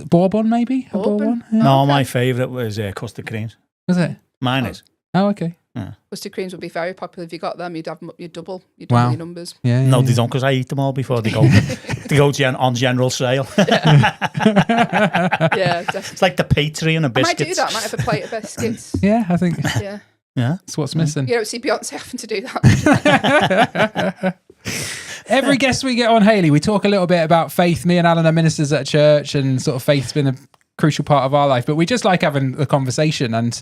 Bourbon, maybe? A Bourbon? Yeah. No, Okay. my favourite was custard creams. Was it? Mine is. Oh, okay. Custard creams would be very popular. If you got them, you'd double Wow. your numbers. Yeah. No, they don't, because I eat them all before they go. They go on general sale. Yeah, definitely. It's like the Patreon of I might biscuits. do that. I might have a plate of biscuits. Yeah, I think Yeah. Yeah. that's what's missing. You don't see Beyonce having to do that. Every guest we get on, Hayley, we talk a little bit about faith. Me and Allan are ministers at a church, and sort of faith's been a crucial part of our life, but we just like having the conversation. And,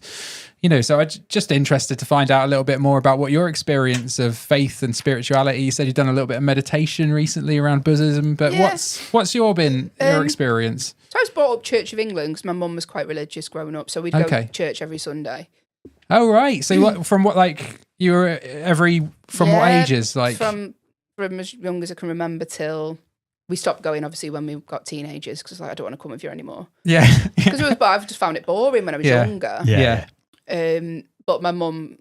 so I'm just interested to find out a little bit more about what your experience of faith and spirituality. You said you've done a little bit of meditation recently around Buddhism, but Yeah. what's your experience? So I was brought up Church of England because my mum was quite religious growing up. So we'd go to church every Sunday. Oh, right. So you were from what ages? Like From as young as I can remember till we stopped going, obviously, when we got teenagers, because I don't want to come with you anymore. Yeah. Because I've just found it boring when I was younger. Yeah. But my mum,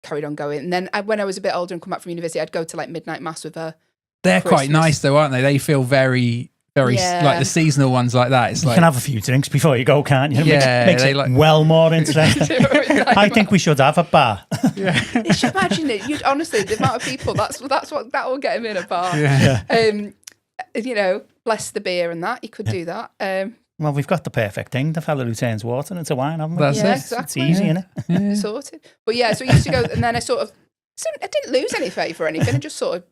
carried on going. And then when I was a bit older and come back from university, I'd go to like midnight mass with her. They're quite Christmas. nice though, aren't they? They feel very like the seasonal ones like that. It's You like can have a few drinks before you go, can't you? Yeah, Makes they it like- well more interesting. I think we should have a bar. You should imagine it. You'd honestly, the amount of people, that will get him in a bar. Yeah. Bless the beer and that. You could do that. Well, we've got the perfect thing. The fella who turns water into wine, haven't we? That's Yeah, it. exactly. It's easy, isn't it? Sorted. But yeah, so we used to go, and then I didn't lose any faith or anything. I just sort of.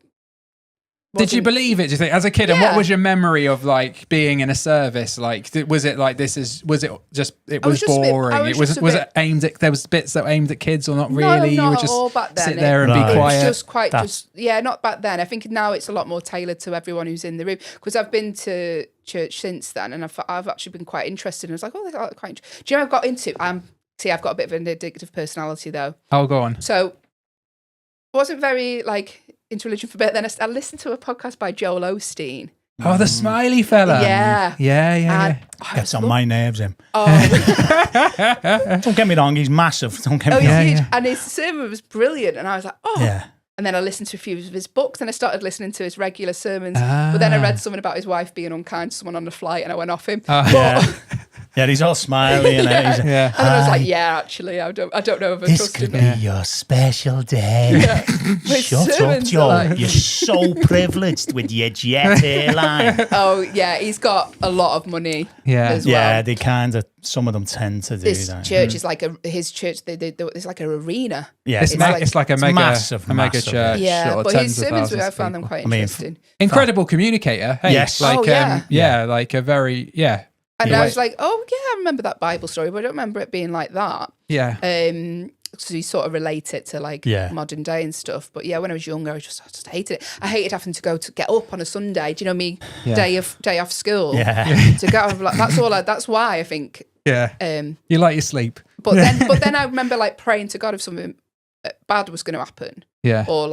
Did you believe it, do you think, as a kid? And Yeah. what was your memory of like being in a service? Like, was it like was it boring? Was it aimed at, there was bits that were aimed at kids or not really? No, You would not just at all back then. sit there and Right. be quiet? It's just not back then. I think now it's a lot more tailored to everyone who's in the room. Because I've been to church since then, and I've actually been quite interested. And I was like, oh, that's quite interesting. Do you know what I've got into? I've got a bit of an addictive personality though. Oh, go on. So I wasn't very into religion for a bit. Then I listened to a podcast by Joel Osteen. Oh, the smiley fella. Yeah. Yeah. Gets on my nerves, him. Oh, Don't get me wrong, he's massive. Don't get me he's wrong. huge. And his sermon was brilliant. And I was like, oh. Yeah. And then I listened to a few of his books, and I started listening to his regular sermons. But then I read something about his wife being unkind to someone on the flight, and I went off him. Yeah, he's all smiley and Yeah. Yeah. And then I was like, yeah, actually, I don't know if I this trust could him. be your special day. His Shut up, sermons are Joe. like- You're so privileged with your jet airline. Oh, yeah, he's got a lot of money Yeah. as Yeah, well. they kind of, some of them tend to do This that. church is like his church, it's like an arena. Yeah, It's like a mega massive, mega massive, church. Yeah, sort of but tens his of sermons, thousands I of found them people. quite I mean, interesting. Incredible communicator. Hey, Yes. like Oh, yeah. like a very And Yeah. I was like, oh, yeah, I remember that Bible story, but I don't remember it being like that. yeah. So you sort of relate it to modern day and stuff. But yeah, when I was younger, I just hated it. I hated having to get up on a Sunday. Do you know me? Yeah. Day off school. Yeah. To go like that's why I think. Yeah. You like your sleep. But then I remember praying to God if something bad was going to happen, Yeah. or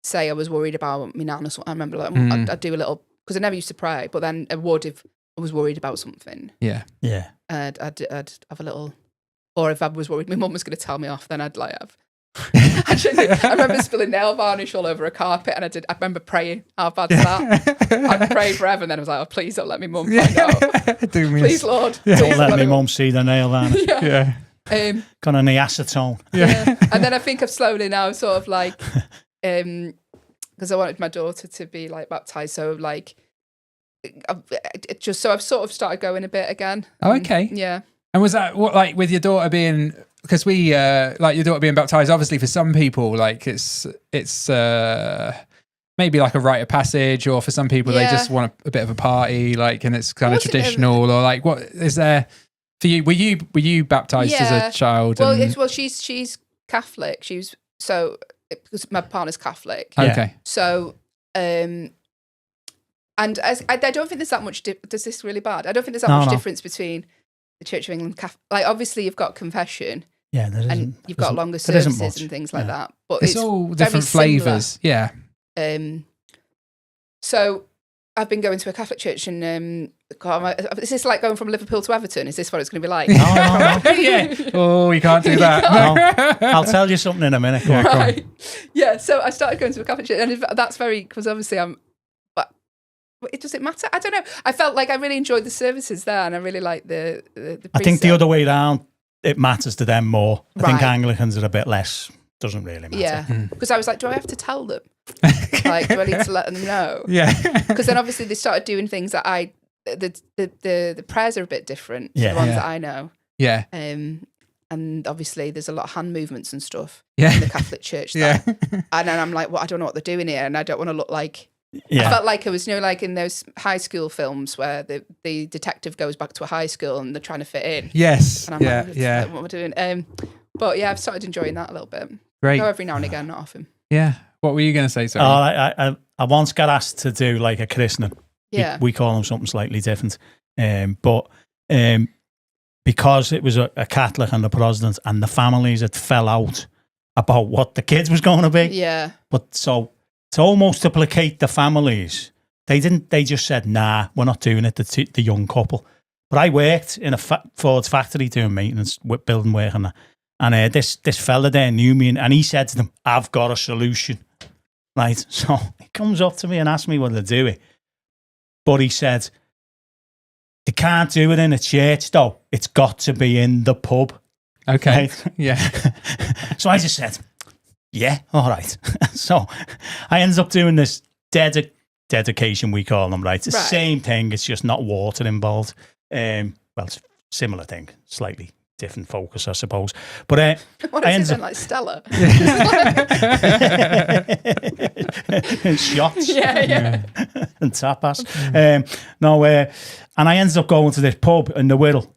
say I was worried about my nan or something. I remember I'd do a little, because I never used to pray, but then I would if I was worried about something. Yeah. Yeah. I'd have a little, or if I was worried my mum was going to tell me off, then I'd have. I remember spilling nail varnish all over a carpet, and I remember praying, how bad's that? I'd prayed forever, and then I was like, oh, please don't let me mum find out. Do me Please, Lord. Don't let me mum see the nail varnish. Yeah. Got an acetone. Yeah. And then I think I've slowly now sort of because I wanted my daughter to be baptized, so I've sort of started going a bit again. Oh, okay. Yeah. And was that what with your daughter being, because we your daughter being baptized, obviously for some people it's maybe like a rite of passage, or for some people they just want a bit of a party, and it's kind of traditional, or what is there for you? Were you baptized as a child? Well, she's Catholic. She was, so because my partner's Catholic. Okay. So and I don't think there's that much. Does this really bad? I don't think there's that much difference between the Church of England, obviously you've got confession, Yeah, there isn't. and you've got longer services and things like that. But it's all different flavours. Yeah. So I've been going to a Catholic church and is this like going from Liverpool to Everton? Is this what it's going to be like? No. Yeah. Oh, you can't do that. No. I'll tell you something in a minute. Go on. Right. Yeah, so I started going to a Catholic church, and that's very, because obviously does it matter? I don't know. I felt like I really enjoyed the services there, and I really like the I think the other way around, it matters to them more. I think Right. Anglicans are a bit less. Doesn't really matter. Yeah, because I was like, do I have to tell them? Like, do I need to let them know? Yeah. Because then obviously they started doing things that the prayers are a bit different to Yeah. the ones Yeah. that I know. Yeah. And obviously there's a lot of hand movements and stuff Yeah. in the Catholic Church. Yeah. And then I'm like, well, I don't know what they're doing here, and I don't want to look like. Yeah. I felt like it was, like in those high school films where the detective goes back to a high school and they're trying to fit in. Yes. And I'm Yeah. like, Yeah. what am I doing? But yeah, I've started enjoying that a little bit. Great. Go every now and again, not often. Yeah. What were you going to say? Sorry. I once got asked to do like a christening. Yeah. We call them something slightly different. But because it was a Catholic and a Protestant, and the families had fell out about what the kids was going to be. Yeah. But so to almost to placate the families, they just said, nah, we're not doing it, the young couple. But I worked in a Ford's factory doing maintenance, with building work and that. And this fella there knew me, and he said to them, I've got a solution. Right? So he comes up to me and asks me what to do. But he said, they can't do it in a church though. It's got to be in the pub. Okay. Right? Yeah. So I just said, yeah, all right. So I ended up doing this dedication, we call them, right? It's the Right. same thing. It's just not water involved. Well, it's a similar thing, slightly different focus, I suppose. But What I is it ended then, like Stella? shots Yeah. and tapas. And I ended up going to this pub in the Wirral,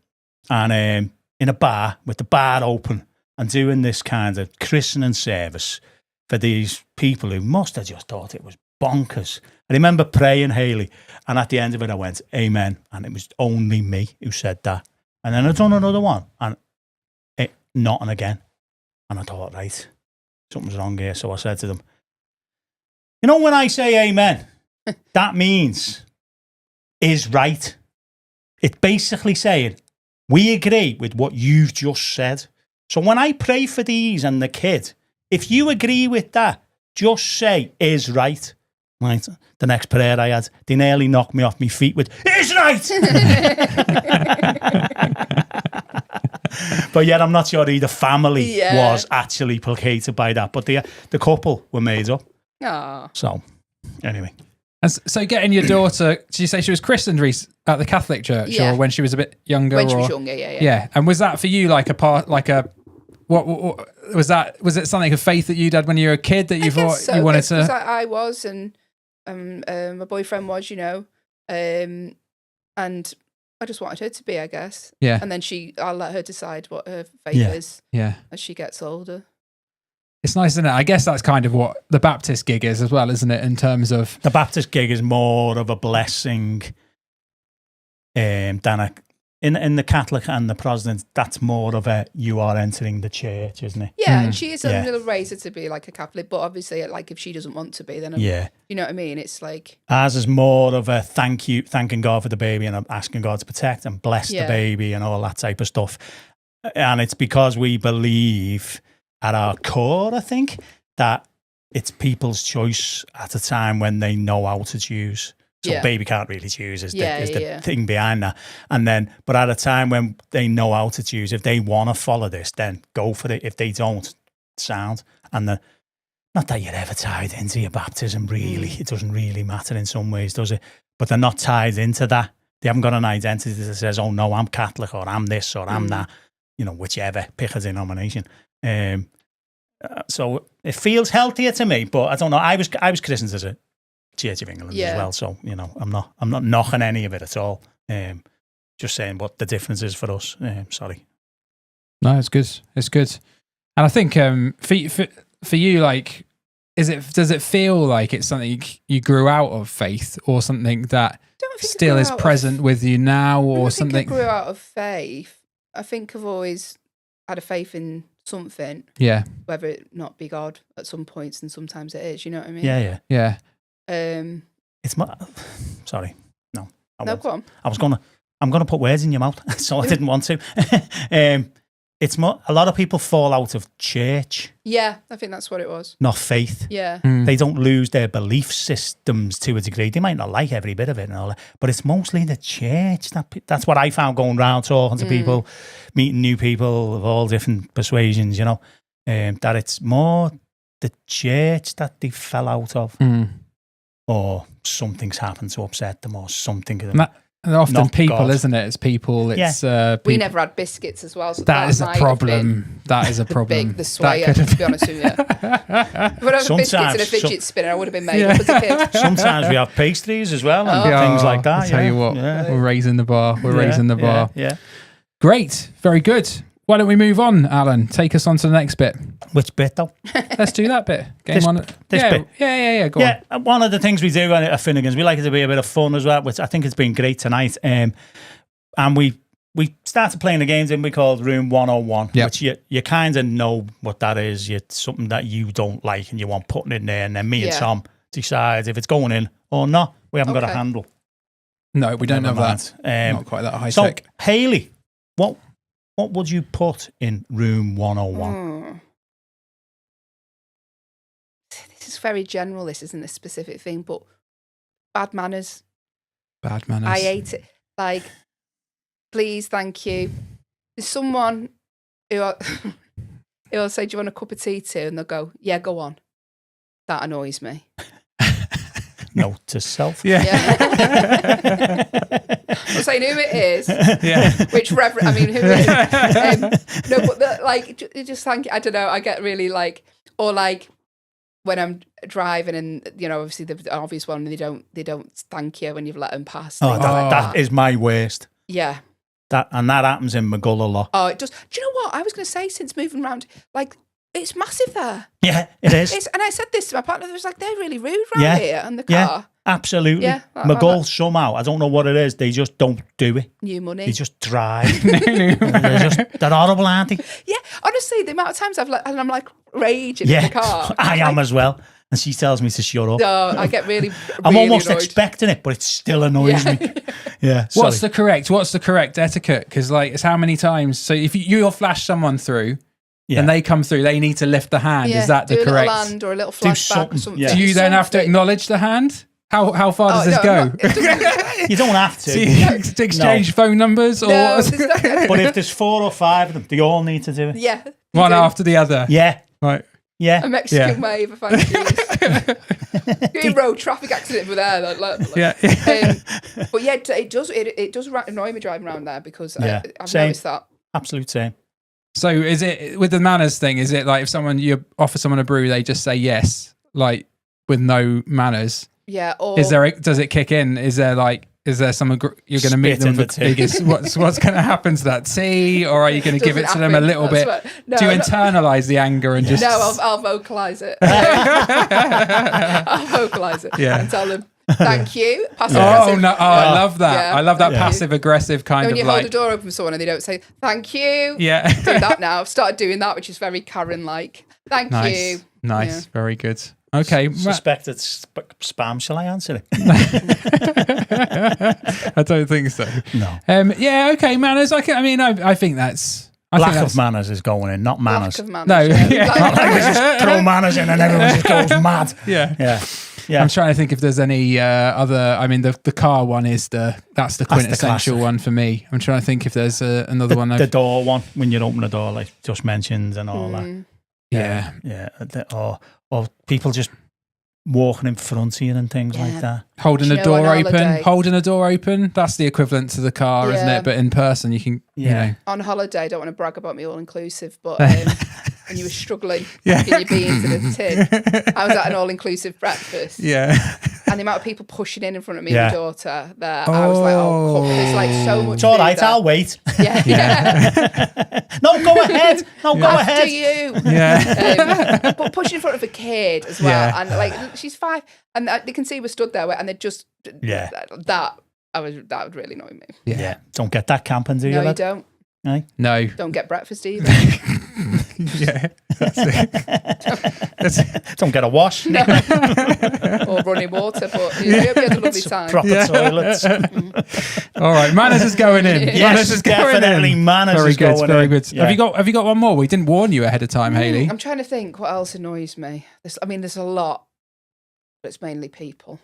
and in a bar with the bar open, and doing this kind of christening service for these people who must have just thought it was bonkers. I remember praying, Hayley, and at the end of it I went, amen, and it was only me who said that. And then I done another one, and nothing again. And I thought, right, something's wrong here. So I said to them, you know, when I say amen, that means is right. It's basically saying, we agree with what you've just said. So when I pray for these and the kid, if you agree with that, just say is right. Right. The next prayer I had, they nearly knocked me off my feet with is right. But yet I'm not sure the family was actually placated by that. But the couple were made up. Aww. So anyway. And so getting your daughter, did you say she was christened at the Catholic church, Yeah. or when she was a bit younger? When she was younger, yeah. Yeah. And was that for you what was that? Was it something of faith that you'd had when you were a kid that you thought so, you wanted because to? I was, and my boyfriend was, and I just wanted her to be, I guess. Yeah. And then I'll let her decide what her faith is Yeah. as she gets older. It's nice, isn't it? I guess that's kind of what the Baptist gig is as well, isn't it? In terms of The Baptist gig is more of a blessing than in the Catholic and the Protestant, that's more of a you are entering the church, isn't it? Yeah, and she is a Yeah. little raised her to be like a Catholic, but obviously, like if she doesn't want to be, then Yeah. you know what I mean. It's like Ours is more of a thanking God for the baby and asking God to protect and bless the Yeah. baby and all that type of stuff. And it's because we believe at our core, I think, that it's people's choice at a time when they know how to choose. So Yeah. baby can't really choose is the Yeah. thing behind that. And then, but at a time when they know how to choose, if they want to follow this, then go for it. If they don't, sound. And not that you're ever tied into your baptism, really. It doesn't really matter in some ways, does it? But they're not tied into that. They haven't got an identity that says, oh no, I'm Catholic or I'm this or I'm that, whichever, pick a denomination. So it feels healthier to me, but I don't know. I was christened as a Church of England as well, so I'm not knocking any of it at all. Just saying what the difference is for us. Sorry. No, it's good. It's good. And I think for you, like, does it feel like it's something you grew out of faith, or something that still is present with you now, or something? I grew out of faith. I think I've always had a faith in something. Yeah. Whether it not be God at some points, and sometimes it is. You know what I mean? Yeah. Yeah. It's Sorry. No. No, go on. I'm gonna put words in your mouth, so I didn't want to. It's more. A lot of people fall out of church. Yeah, I think that's what it was. Not faith. Yeah. They don't lose their belief systems to a degree. They might not like every bit of it and all that, but it's mostly the church. That's what I found going around talking to people, meeting new people of all different persuasions, you know, that it's more the church that they fell out of or something's happened to upset them or something. Often people, God. Isn't it? It's people. It's we people. never had biscuits as well. So That is a problem. That is a problem. The swayer, to be honest with you. If I had biscuits and a fidget spinner, I would have been made up as a kid. Sometimes we have pastries as well and things like that. I tell you what, we're raising the bar. We're raising the bar. Yeah. Great. Very good. Why don't we move on, Alan? Take us on to the next bit. Which bit though? Let's do that bit. This bit. Yeah. Go on. One of the things we do at Finnegans, we like it to be a bit of fun as well, which I think has been great tonight. And we started playing the games and we called Room 101, which you kind of know what that is. It's something that you don't like and you want putting in there, and then me and Tom decide if it's going in or not. We haven't got a handle. No, we don't have that. Not quite that high tech. Hayley, what would you put in Room 101? This is very general. This isn't a specific thing, but bad manners. Bad manners. I hate it. Like, please, thank you. There's someone who'll say, "Do you want a cup of tea too?" And they'll go, "Yeah, go on." That annoys me. Note to self. I'm saying who it is. Which reverend? I mean, who is? No, but just thank. I don't know. I get really like, or like when I'm driving and obviously the obvious one, they don't thank you when you've let them pass. That is my worst. Yeah. That happens in McGull a lot. Oh, it does. Do you know what I was going to say? Since moving around, like. It's massive there. Yeah, it is. And I said this to my partner. It was like, they're really rude around here in the car. Yeah, absolutely. Yeah, McGull somehow, I don't know what it is, they just don't do it. New money. They just drive. They're horrible, aren't they? Yeah, honestly, the amount of times I'm like raging in the car. I am as well. And she tells me to shut up. No, I get really I'm almost annoyed. Expecting it, but it still annoys me. Yeah. What's the correct etiquette? Because it's how many times. So if you'll flash someone through, and they come through, they need to lift the hand. Is that the correct? A little hand or a little flashback or something. Do you then have to acknowledge the hand? How far does this go? You don't have to. To exchange phone numbers? Or but if there's 4 or 5 of them, they all need to do it. Yeah. One after the other. Yeah. Right. Yeah. A Mexican wave, if I can use. In road traffic accident with there. But yeah, it does annoy me driving around there because I've noticed that. Absolute same. So is it with the manners thing? Is it like if you offer someone a brew, they just say yes, like with no manners? Yeah. Or does it kick in? Is there some you're going to meet them with what's going to happen to that tea, or are you going to give it to them a little bit? Do you internalize the anger and just? No, I'll vocalize it. I'll vocalize it and tell them. Thank you. Passive aggressive. No! I love that. Yeah. I love that passive aggressive kind of when you like. Hold a door open for someone and they don't say thank you. Yeah. Do that now. I've started doing that, which is very Karen-like. Thank you. Nice. Yeah. Very good. Okay. Suspected spam. Shall I answer it? I don't think so. No. Yeah. Okay. Manners. I think that's. Lack of manners is going in, not manners. Lack of manners. No. Yeah. Not like we just throw manners in and everyone just goes mad. Yeah. I'm trying to think if there's any other. I mean, the car one is that's the quintessential one for me. I'm trying to think if there's another one. The door one, when you open the door, like just mentioned and all that. Yeah. Or people just walking in front of you and things like that. Holding a door open. That's the equivalent to the car, isn't it? But in person, you can. You know. On holiday, I don't want to brag about me all inclusive, but. And you were struggling packing your beans in a tin. I was at an all-inclusive breakfast. Yeah. And the amount of people pushing in front of me and my daughter there, I was like, oh, there's like so much. It's all right, I'll wait. Yeah. No, go ahead. No, go ahead. After you. Yeah. But pushing in front of a kid as well. Yeah. And like, she's 5. And they can see we're stood there and they just, that would really annoy me. Yeah. Don't get that camping, do you? No, you don't. Right? No. Don't get breakfast either. Yeah. Don't get a wash. No. Or running water, but you hope you had a lovely time. Proper toilets. All right, manners is going in. Yes, Manners is going definitely in. manners very is good, going very in. good. Yeah. Have you got one more? We didn't warn you ahead of time, Hayley. I'm trying to think what else annoys me. There's a lot, but it's mainly people.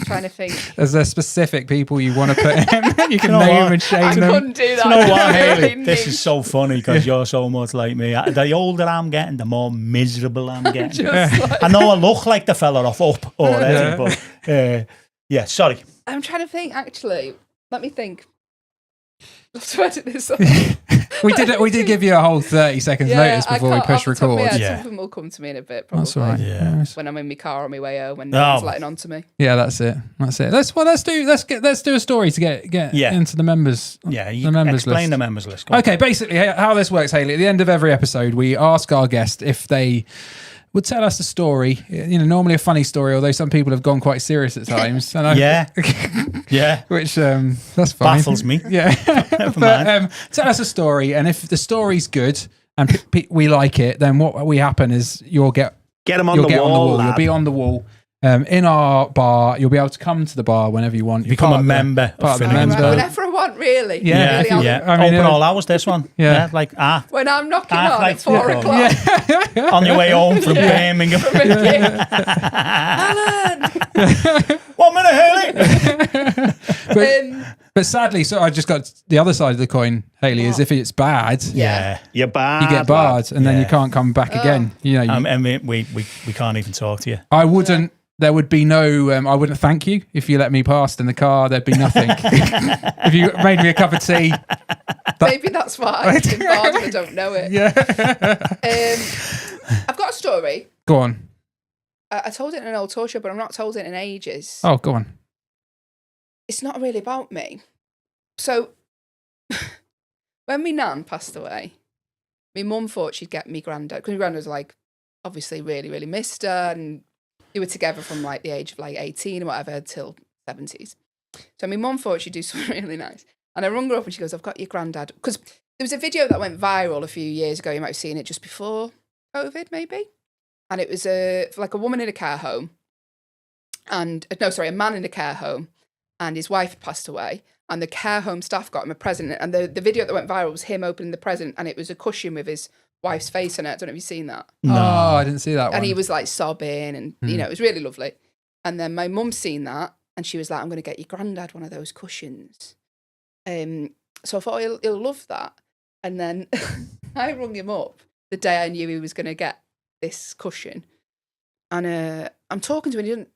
Trying to think. Is there specific people you want to put in? You can know name what? and shame I them. couldn't do that. You know what, I Hayley? really This knew. is so funny because you're so much like me. The older I'm getting, the more miserable I'm getting. Just like- I know I look like the fella off Up already, but yeah, sorry. I'm trying to think, actually. Let me think. I have to edit this up. We did give you a whole 30 seconds notice before we push record. Yeah. Something will come to me in a bit, probably. That's all right. Yeah. When I'm in my car on my way home and no one's letting on to me. Yeah, that's it. Let's do a story to get into the members. Yeah, the members explain list. the members list. Go on. Okay, basically how this works, Hayley. At the end of every episode, we ask our guest if they would tell us a story. Normally a funny story, although some people have gone quite serious at times. And Yeah. which that's fine. Baffles me. Yeah, Never but mind. tell us a story, and if the story's good and we like it, then what will happen is you'll get Get them on you'll the get on the wall. wall. You'll lad. be on the wall. In our bar, you'll be able to come to the bar whenever you want. You're Become part a of the- member of part of the Finnegans. member. Whenever I want, really. Yeah, Really, Yeah. I mean, Open all hours, this one. Yeah. Like, When I'm knocking Ah, on right, at 4 yeah. o'clock. on your way home from Birmingham. Alan! 1 minute, Hayley. But sadly, so I just got the other side of the coin, Hayley, is if it's bad, Yeah. You're bad. you get barred, and then you Yeah. can't come back again. And we can't even talk to you. I wouldn't. There would be no. I wouldn't thank you if you let me past in the car. There'd be nothing. If you made me a cup of tea, Maybe that's why I've been barred and I don't know it. yeah. I've got a story. Go on. I told it in an old tour show, but I've not told it in ages. Oh, go on. It's not really about me. So, when my nan passed away, my mum thought she'd get me granddad, because my granddad was like, obviously really, really missed her, and they were together from like the age of like 18 or whatever till 70s. So my mum thought she'd do something really nice. And I rung her up and she goes, I've got your granddad. Because there was a video that went viral a few years ago. You might have seen it just before COVID, maybe. And it was like a woman in a care home. And, a man in a care home. And his wife had passed away. And the care home staff got him a present. And the video that went viral was him opening the present. And it was a cushion with his wife's face on it. I don't know if you've seen that. Oh, I didn't see that one. And he was like sobbing and, it was really lovely. And then my mum seen that and she was like, I'm going to get your granddad one of those cushions. So I thought, he'll love that. And then I rung him up the day I knew he was going to get this cushion. And I'm talking to him and he didn't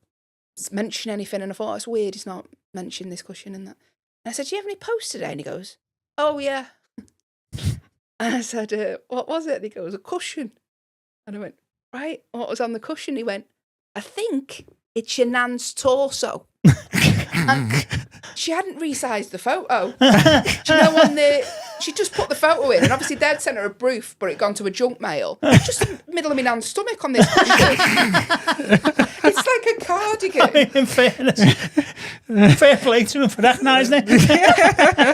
mention anything. And I thought, it's weird, he's not mentioning this cushion and that. And I said, do you have any posts today? And he goes, oh, yeah. And I said, what was it? And he goes, a cushion. And I went, right, what was on the cushion? He went, I think it's your nan's torso. And she hadn't resized the photo. Do you know, she just put the photo in, and obviously they'd sent her a brief, but it'd gone to a junk mail. Just in the middle of my nan's stomach on this cushion. It's like a cardigan. In fairness, fair play to him for recognising it.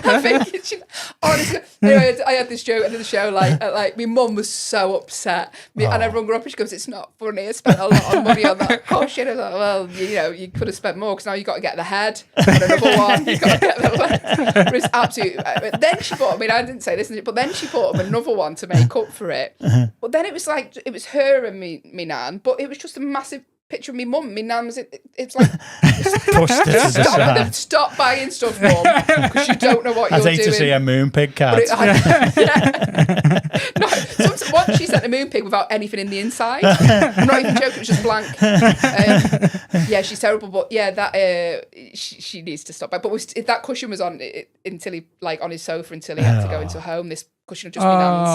I think honestly, anyway, I had this joke at the show, like my mum was so upset, and I rung her up and she goes, "It's not funny. I spent a lot of money on that cushion." I was like, "Well, you could have spent more because now you got to get the head and another one. You got to get the leg." It was absolutely. Then she bought. I mean, I didn't say this, but then she bought him another one to make up for it. But then it was like it was her and me nan, but it was just a massive picture of me mum. Me nan was it's like Pushed it to the side. stop buying stuff, mum, because you don't know what you're I'd hate doing. to see a moon pig cat. No, once she sent a moon pig without anything in the inside. I'm not even joking, it was just blank. Yeah, she's terrible, but yeah, that she needs to stop by. But that cushion was on until he on his sofa until he had to go into a home. This cushion had just been nan's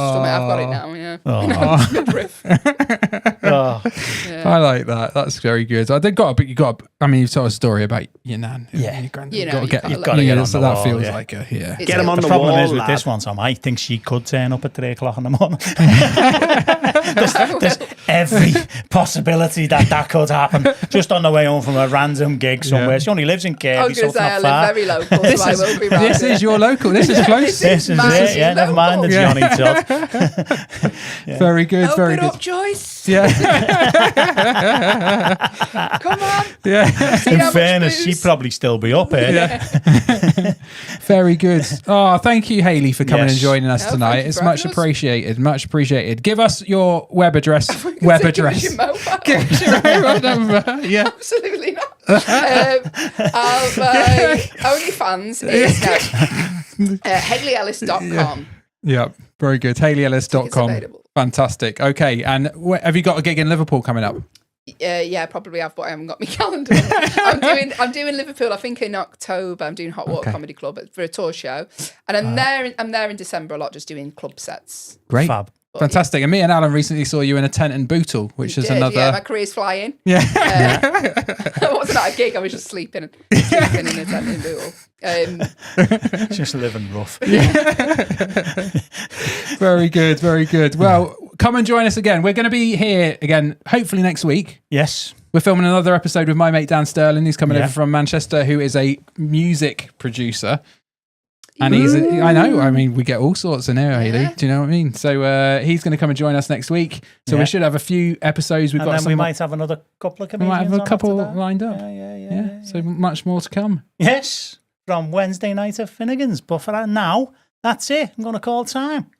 stomach. I've got it now. Yeah. Midriff. Oh. Yeah. I like that. That's very good. I think you got I mean, you've told a story about your nan. Yeah. Your granddad. You know, Gotta you've get, got to You've got to get on so the that wall, feels yeah. like a, yeah. It's Get him a- on The the problem wall, is with lad. this one, Tom, I think she could turn up at 3 o'clock in the morning. there's every possibility that could happen just on the way home from a random gig somewhere. Yeah. She only lives in I Kirby, was so going it's to say I not live far. very local, so I will be round This it. is your local. This is close. This is Massive it, yeah. Never mind the local. Johnny Todd. Very good. Very Open good. up, Joyce. Yeah. Come on. Yeah. See In how much fairness, booze. she'd probably still be up here. Very good. Oh, thank you, Hayley, for coming Yes. and joining us No, tonight. thank you It's for much having us. appreciated. Much appreciated. Give us your web address. Give Web us address. your mobile. Give us your mobile number. Yeah. Absolutely not. OnlyFans is HayleyEllis.com. Yeah. Very good. HayleyEllis.com. Tickets available. Fantastic. Okay. And have you got a gig in Liverpool coming up? Yeah, probably have, but I haven't got my calendar. I'm doing Liverpool. I think in October. I'm doing Hot Water Okay. Comedy Club for a tour show, and I'm there in December a lot, just doing club sets. Great. Fab. Fantastic. And me and Alan recently saw you in a tent in Bootle, which is another. Yeah, my career's flying. Yeah. It wasn't at a gig. I was just sleeping in a tent in Bootle. Just living rough. Very good. Very good. Well, come and join us again. We're going to be here again, hopefully next week. Yes. We're filming another episode with my mate Dan Sterling. He's coming Yeah. over from Manchester, who is a music producer. And I know, I mean, we get all sorts in here, Hayley. Yeah. Do you know what I mean? So he's going to come and join us next week. So Yeah. we should have a few episodes. We've And got then some we more- might have another couple of we comedians might have a on couple after that. lined up. Yeah. So much more to come. Yes, from Wednesday night at Finnegans. But for now, that's it. I'm going to call time.